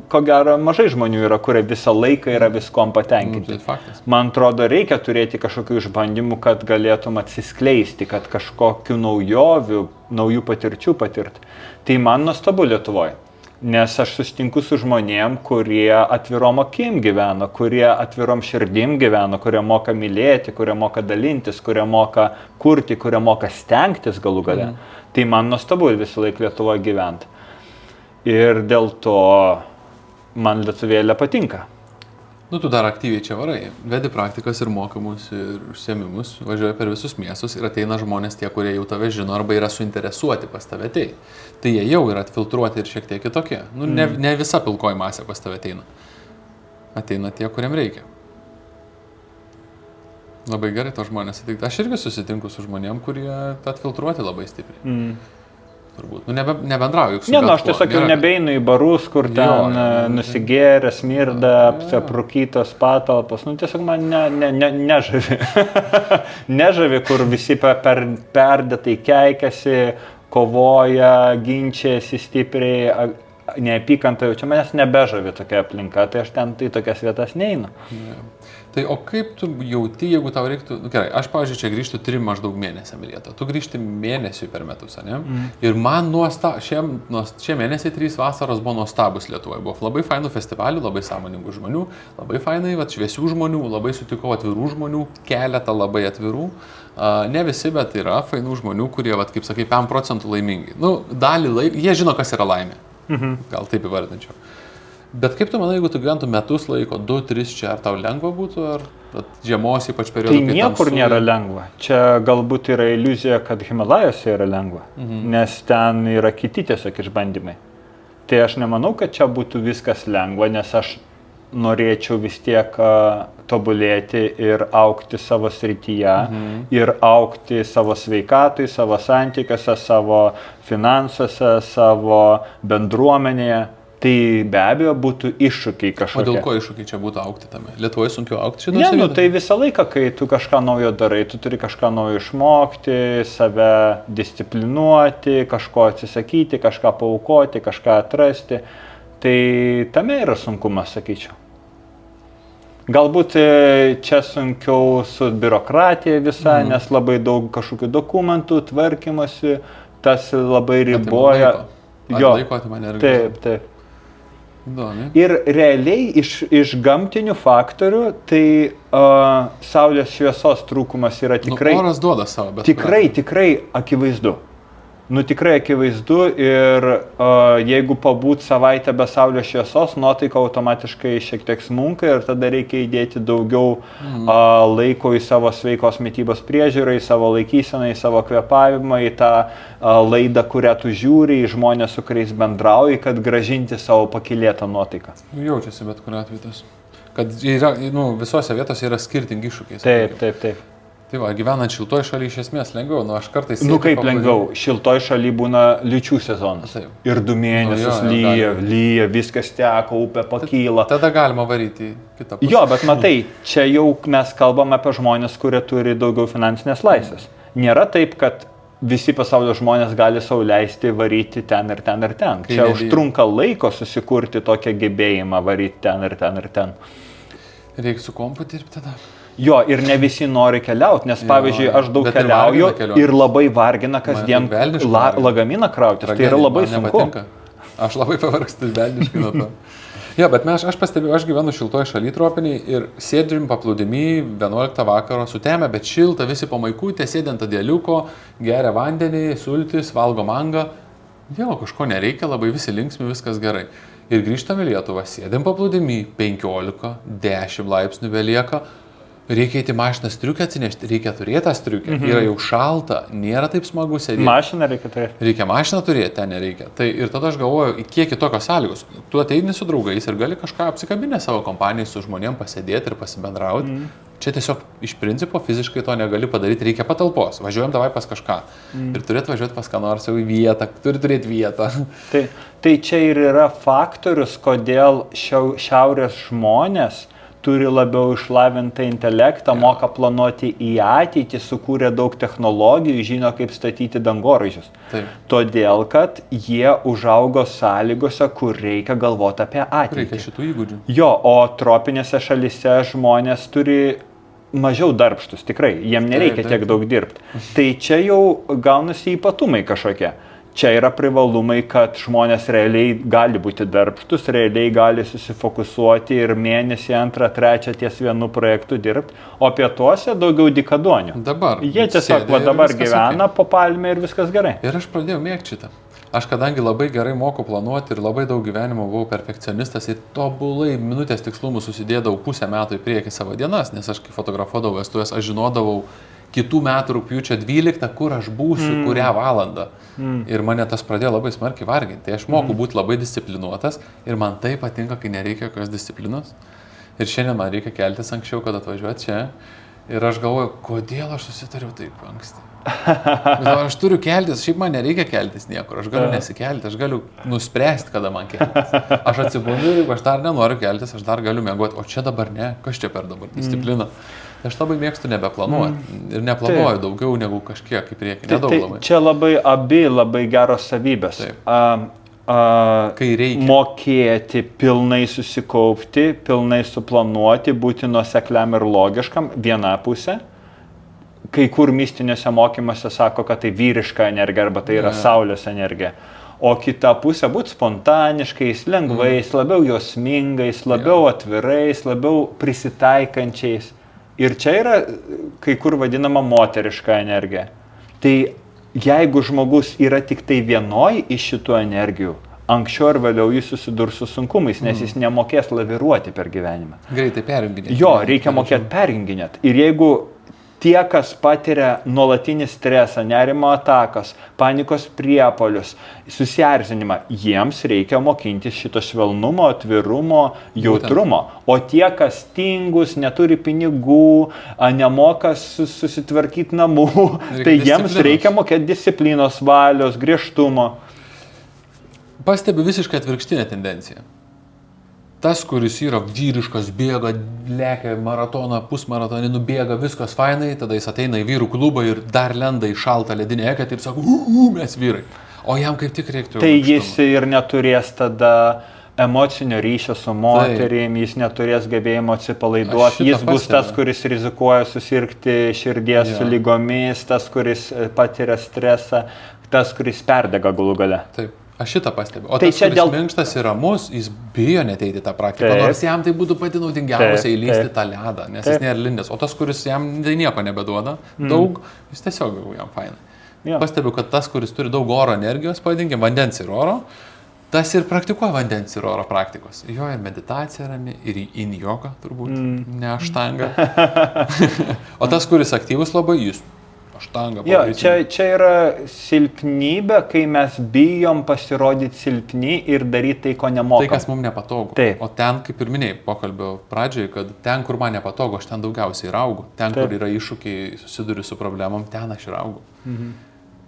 ko gero, mažai žmonių yra, kurie visą laiką yra viskom patenkinti. Man atrodo, reikia turėti kažkokių išbandymų, kad galėtum atsiskleisti, kad kažkokių naujų patirčių patirti. Tai man nuostabu Lietuvoje, nes aš susitinku su žmonėm, kurie atvirom akim gyvena, kurie atvirom širdim gyvena, kurie moka mylėti, kurie moka dalintis, kurie moka kurti, kurie moka stengtis galų gale. Tai man nuostabu visą laiką Lietuvoje gyventi. Ir dėl to man Lietuvėlė patinka. Nu, tu dar aktyviai čia varai. Vedi praktikas ir mokymus ir užsiėmimus, važiuoja per visus miestus ir ateina žmonės tie, kurie jau tave žino arba yra suinteresuoti pas tave atei. Tai jie jau yra atfiltruoti ir šiek tiek kitokie. Nu, ne visa pilkoji masė pas tave ateina. Ateina tie, kuriem reikia. Labai gerai to žmonės ateina. Aš irgi susitinku su žmonėm, kurie atfiltruoti labai stipriai. Turbūt. Nu, nebendrauju. Aš tiesiog jau nebeinu į barus, kur ten nusigėrė, smirda, apsiprukytos patalpos. Nu, tiesiog man nežavi. Nežavi, kur visi perdėtai keikasi, kovoja, ginčiasi stipriai, neapykantą jaučia. Manęs nebežavi tokia aplinka, tai aš ten į tokias vietas neinu. Tai o kaip tu jauti, jeigu tau reiktų... Gerai, aš, pavyzdžiui, čia grįžtu 3 maždaug mėnesiam į Lietuvą. Tu grįžti mėnesiui per metus, ne? Ir man šie mėnesiai 3 vasaros buvo nuostabus Lietuvoje. Buvo labai fainų festivalių, labai sąmoningų žmonių, labai fainai, šviesių žmonių, labai sutikau atvirų žmonių, keletą labai atvirų. Ne visi, bet yra fainų žmonių, kurie, kaip sakai, 5% laimingi. Nu, dalį laiko, jie žino, kas yra laimė. Gal taip įvardinčiau. Bet kaip tu manai, jeigu tu gyventų metus laiko, 2-3 čia, ar tau lengva būtų, ar žiemos ypač periodu? Tai niekur nėra lengva. Čia galbūt yra iliuzija, kad Himalajose yra lengva, nes ten yra kiti tiesiog išbandymai. Tai aš nemanau, kad čia būtų viskas lengva, nes aš norėčiau vis tiek tobulėti ir augti savo srityje, ir augti savo sveikatai, savo santykiuose, savo finansuose, savo bendruomenėje. Tai be abejo būtų iššūkiai kažkokie. O dėl ko iššūkiai čia būtų augti tame? Lietuvoje sunkiau augti šitose vietose? Tai visą laiką, kai tu kažką naujo darai, tu turi kažką naujo išmokti, save disciplinuoti, kažko atsisakyti, kažką paaukoti, kažką atrasti. Tai tame yra sunkumas, sakyčiau. Galbūt čia sunkiau su biurokratija visa, nes labai daug kažkokių dokumentų, tvarkymosi, tas labai riboja. Laiko atima energijos. Taip. Ir realiai iš gamtinių faktorių, tai saulės šviesos trūkumas yra tikrai... Oras duoda savo, bet... Tikrai akivaizdu. Tikrai akivaizdu ir jeigu pabūt savaitę be saulės šviesos, nuotaika automatiškai šiek tiek smunka ir tada reikia įdėti daugiau laiko į savo sveikos mitybos priežiūrą, į savo laikyseną, į savo kvėpavimą, į tą laidą, kurią tu žiūri, į žmonės, su kuriais bendrauji, kad grąžinti savo pakylėtą nuotaiką. Jaučiasi bet kuriuo atveju tas. Kad yra, visose vietose yra skirtingi iššūkiai. Taip. Tai va, gyvenant šiltoj šaly iš esmės lengviau, aš kartais... Kaip lengviau, šiltoj šaly būna liūčių sezonas. Ir 2 mėnesius lyja, viskas teka, upė pakyla. Tada galima varyti kitą pusę. Jo, bet matai, čia jau mes kalbame apie žmonės, kurie turi daugiau finansinės laisvės. Nėra taip, kad visi pasaulio žmonės gali sau leisti varyti ten ir ten ir ten. Čia užtrunka laiko susikurti tokią gebėjimą varyti ten ir ten ir ten. Reikia su kompu dirbti tada. Jo, ir ne visi nori keliauti, nes pavyzdžiui, aš daug keliauju ir labai vargina kasdien lagaminą krautis, tai yra labai sunku. Aš labai pavargstu velniškai nuo to. Jo, bet aš pastebėjau, aš gyvenu šiltoj šaly tropiniai ir sėdžiam paplūdimy 11 vakaro, sutemę, bet šilta, visi po maikutę, sėdė ant adėliuko, geria vandenį, sultis, valgo mangą. Dievo, kažko nereikia, labai visi linksmi, viskas gerai. Ir grįžtame į Lietuvą, sėdėm paplūdimy, 15, 10 laipsnių belieka. Reikia įti mašiną striukę atsinešti, reikia turėti tą striukę, yra jau šalta, nėra taip smagu sėdėti. Mašiną reikia turėti. Reikia mašiną turėti, ten nereikia. Tai ir tada aš galvoju, kiek kitokios sąlygos. Tu ateini su draugais ir gali kažką apsikabinę savo kompanijai su žmonėm pasėdėti ir pasibendrauti. Čia tiesiog iš principo fiziškai to negali padaryti, reikia patalpos. Važiuojam davai pas kažką. Ir turėtų važiuoti pas ką nors jau į vietą, turi turėti vietą. Tai čia ir yra faktorius, kodėl šiaurės žmonės turi labiau išlavintą intelektą, moka planuoti į ateitį, sukūrė daug technologijų, žino, kaip statyti dangoraižius. Todėl, kad jie užaugo sąlygose, kur reikia galvoti apie ateitį. Reikia šitų įgūdžių. Jo, o tropinėse šalyse žmonės turi mažiau darbštus, tikrai, jiem nereikia tiek daug dirbti. Tai čia jau gaunasi ypatumai kažkokie. Čia yra privalumai, kad žmonės realiai gali būti darbštus, realiai gali susifokusuoti ir mėnesį, 2, 3 ties vienu projektu dirbti, o pietuose daugiau dykaduonių. Jie tiesiog dabar gyvena po palmę ir viskas gerai. Ir aš pradėjau mėgti šitą. Aš kadangi labai gerai moku planuoti ir labai daug gyvenimo buvau perfekcionistas ir tobulai minutės tikslumų susidėdavau pusę metų į priekį savo dienas, nes aš kai fotografuodavau vestuvės, aš žinodavau kitų metų rugpjūčio 12, kur aš būsiu, kurią valandą. Ir mane tas pradėjo labai smarkiai varginti. Tai aš moku būti labai disciplinuotas ir man tai patinka, kai nereikia jokios disciplinos. Ir šiandien man reikia keltis anksčiau, kad atvažiuoti čia. Ir aš galvoju, kodėl aš susitariau taip anksti. Aš turiu keltis, šiaip man nereikia keltis niekur, aš galiu nesikelti, aš galiu nuspręsti, kada man keltis. Aš atsibundu, jeigu aš dar nenoriu keltis, aš dar galiu miegoti, o čia dabar ne, kas čia per dabar disciplina. Aš labai mėgstu nebeplanuoti ir neplanuoju daugiau negu kažkiek į priekį, nedaug labai. Čia labai geros savybės. Kai reikia mokėti, pilnai susikaupti, pilnai suplanuoti, būti nuosekliam ir logiškam, viena pusė. Kai kur mistiniuose mokymuose sako, kad tai vyriška energija arba tai yra saulės energija. O kita pusė būti spontaniškais, lengvais, labiau jausmingais, labiau atvirais, labiau prisitaikančiais. Ir čia yra kai kur vadinama moteriška energija. Tai jeigu žmogus yra tik tai vienoj iš šitų energijų, anksčiau ar vėliau jis susidurs su sunkumais, nes jis nemokės laviruoti per gyvenimą. Greitai perjunginėti. Jo, reikia mokėti perjunginėti. Ir jeigu tie, kas patiria nuolatinį stresą, nerimo atakas, panikos priepuolius, susierzinimą, jiems reikia mokintis šito švelnumo, atvirumo, jautrumo. O tie, kas tingus, neturi pinigų, nemoka susitvarkyti namų, tai jiems reikia mokėti disciplinos, valios, griežtumo. Pastebiu visiškai atvirkštinę tendenciją. Tas, kuris yra vyriškas, bėga, lekia maratoną, pusmaratonį, nubėga, viskas fainai, tada jis ateina į vyrų klubą ir dar lenda į šaltą ledinę eketę ir sako, mes vyrai. O jam kaip tik reiktų. Tai jis ir neturės tada emocinio ryšio su moterim, jis neturės gebėjimo atsipalaiduoti, jis bus tas, kuris rizikuoja susirgti širdies ligomis, tas, kuris patiria stresą, tas, kuris perdega galų gale. Taip. Aš šitą pastebiu. O tai tas, kuris minkštas ir ramus, jis bijo neteiti tą praktiką, nors jam tai būtų pati naudingiausia įlysti tą ledą, nes jis nėra lindęs. O tas, kuris jam tai nieko nebeduoda, daug, jis tiesiog jam fainai. Pastebiu, kad tas, kuris turi daug oro energijos, pavadinkim, vandens ir oro, tas ir praktikuoja vandens ir oro praktikos. Jo ir meditacija rami, ir in joga turbūt, ne aštanga. O tas, kuris aktyvus labai, jis aštanga. Jo, čia yra silpnybė, kai mes bijom pasirodyti silpni ir daryti tai, ko nemokam. Tai, kas mums nepatogu. Taip. O ten, kaip ir minėjai pokalbio pradžioje, kad ten, kur man nepatogu, aš ten daugiausiai ir augu. Ten, kur yra iššūkiai, susiduriu su problemom, ten aš ir augu.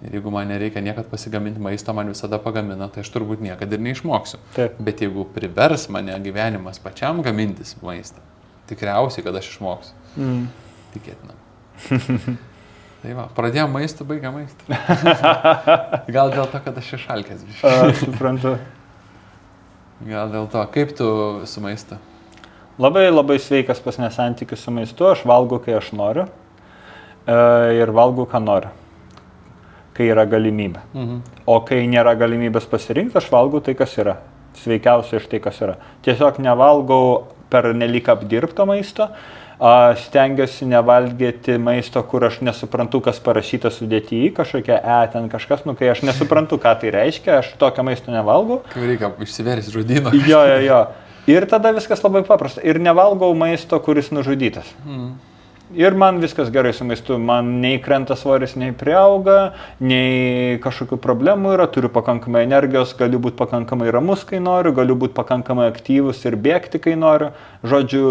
Ir jeigu man nereikia niekad pasigaminti maisto, man visada pagamina, tai aš turbūt niekada ir neišmoksiu. Taip. Bet jeigu privers mane gyvenimas pačiam gamintis maistą, tikriausiai, kad aš išmoksiu. Tikėtina. Tai va, pradėjom maistą, baigiam maistą. Gal dėl to, kad aš išalkęs biškai. Suprantu. Gal dėl to. Kaip tu su maistu? Labai sveikas pas mane santykis su maistu. Aš valgau, kai aš noriu. Ir valgau, ką noriu. Kai yra galimybė. O kai nėra galimybės pasirinkti, aš valgau tai, kas yra. Sveikiausia iš tai, kas yra. Tiesiog nevalgau per nelik apdirbto maisto. Stengiuosi nevalgyti maisto, kur aš nesuprantu, kas parašyta sudėtyje, kažkokia ten kažkas, kai aš nesuprantu, ką tai reiškia, aš tokio maisto nevalgau. Kai reikia išsiversti žodyną. Jo. Ir tada viskas labai paprasta. Ir nevalgau maisto, kuris nužudytas. Ir man viskas gerai su maistu. Man nei krenta svoris, nei priauga, nei kažkokių problemų yra. Turiu pakankamai energijos, galiu būti pakankamai ramus, kai noriu, galiu būti pakankamai aktyvus ir bėgti, kai noriu. Žodžiu,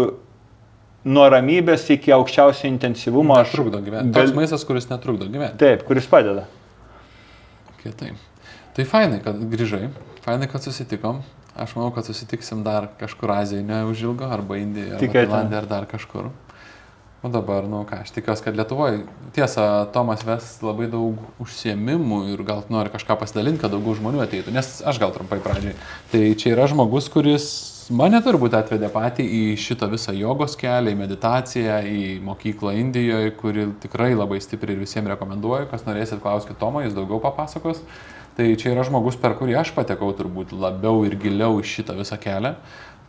nuo ramybės iki aukščiausio intensyvumo. Netrukdo gyventi. Toks maistas, kuris netrukdo gyventi. Taip, kuris padeda. Taip. Tai fainai, kad grįžai, fainai, kad susitikom. Aš manau, kad susitiksim dar kažkur Azijoje, ne už ilgo, arba Indijoje, arba Tikėtina. Tailandė, ar dar kažkur. O dabar, aš tikiuosi, kad Lietuvoje, tiesa, Tomas ves labai daug užsiėmimų ir gal nori kažką pasidalinti, kad daugiau žmonių ateitų, nes aš gal trumpai pradžiai. Tai čia yra žmogus, kuris mane turbūt atvedė patį į šitą visą jogos kelią, į meditaciją, į mokyklą Indijoje, kuri tikrai labai stipriai ir visiems rekomenduoju. Kas norėsit, klauskit Tomo, jis daugiau papasakos. Tai čia yra žmogus, per kurį aš patekau turbūt labiau ir giliau į šitą visą kelią.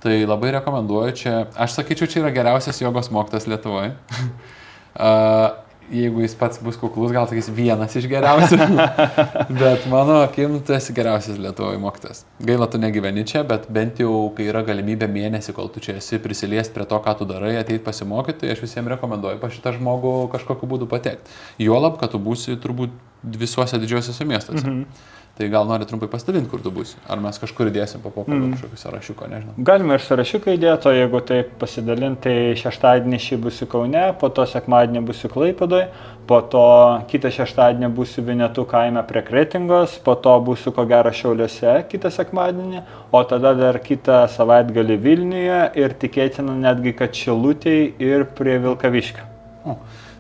Tai labai rekomenduoju čia, aš sakyčiau, čia yra geriausias jogos mokytas Lietuvoje. Jeigu jis pats bus kuklus, gal sakys vienas iš geriausių, bet mano akim, tu esi geriausias Lietuvoje mokytas. Gaila, tu negyveni čia, bet bent jau, kai yra galimybė mėnesį, kol tu čia esi, prisiliesti prie to, ką tu darai, ateiti pasimokyti, tai aš visiems rekomenduoju pas šitą žmogų kažkokiu būdu patekti. Juolab, kad tu būsi turbūt visuose didžiuosiuose miestuose. Tai gal nori trumpai pasidalinti, kur tu būsi? Ar mes kažkur įdėsim po pokalbio kažkokį sąrašiuką, nežinau. Galime ir sąrašiuką įdėti, o jeigu taip pasidalinti, tai šeštadienį šį būsiu Kaune, po to sekmadienį būsiu Klaipėdoje, po to kitą šeštadienį būsiu Vinetų kaime prie Kretingos, po to būsiu ko gero Šiauliuose kitą sekmadienį, o tada dar kitą savaitgalį Vilniuje ir tikėtina netgi, kad Šilutėje ir prie Vilkaviškio.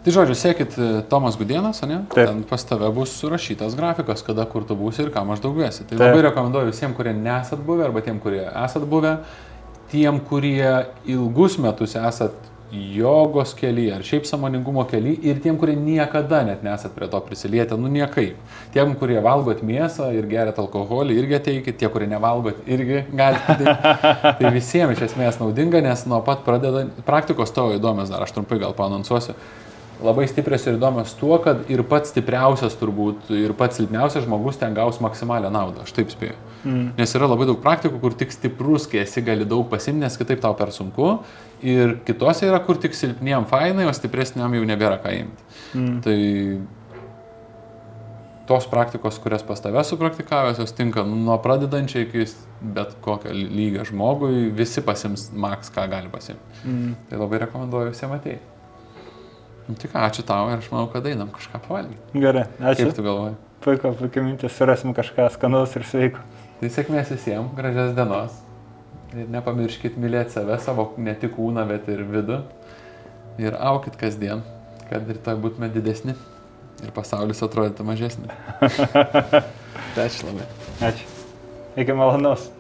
Tai žodžiu, sekit Tomas Gudėnas, ne? Taip. Ten pas tave bus surašytas grafikas, kada kur tu būsi ir ką maždaug vėsi. Tai labai rekomenduoju visiems, kurie nesat buvę, arba tiem, kurie esat buvę, tiem, kurie ilgus metus esat jogos kelyje, ar šiaip sąmoningumo kelyje, ir tiem, kurie niekada net nesat prie to prisilietę, niekaip. Tiem, kurie valgot mėsą ir geriat alkoholį, irgi ateikit, tie, kurie nevalgot, irgi galite ateikti. Tai visiems iš esmės naudinga, nes nuo pat pradedant, praktikos tavo įdomios dar, aš trumpai gal paanonsuosiu. Labai stiprios ir įdomios tuo, kad ir pats stipriausias turbūt, ir pats silpniausias žmogus ten gaus maksimalią naudą, aš taip spėju. Nes yra labai daug praktikų, kur tik stiprus, kai esi gali daug pasimti, nes kitaip tau per sunku. Ir kitose yra, kur tik silpniem fainai, o stipresniam jau nebėra ką imti. Tai tos praktikos, kurias pas tave supraktikavęs, jos tinka nuo pradedančiai iki bet kokio lygio žmogui, visi pasims maks, ką gali pasimti. Tai labai rekomenduoju visiems ateiti. Tik ačiū tau ir aš manau, kad einam kažką pavalgyti. Gerai, ačiū. Kaip tu galvoji? Puiku mintis, surasim kažką skanaus ir sveiko. Tai sėkmės visiems, gražios dienos. Ir nepamirškit mylėti save, savo ne tik kūną, bet ir vidų. Ir aukit kasdien, kad rytoj būtume didesni ir pasaulis atrodytų mažesnis. Tai ačiū labai. Ačiū. Iki malonaus.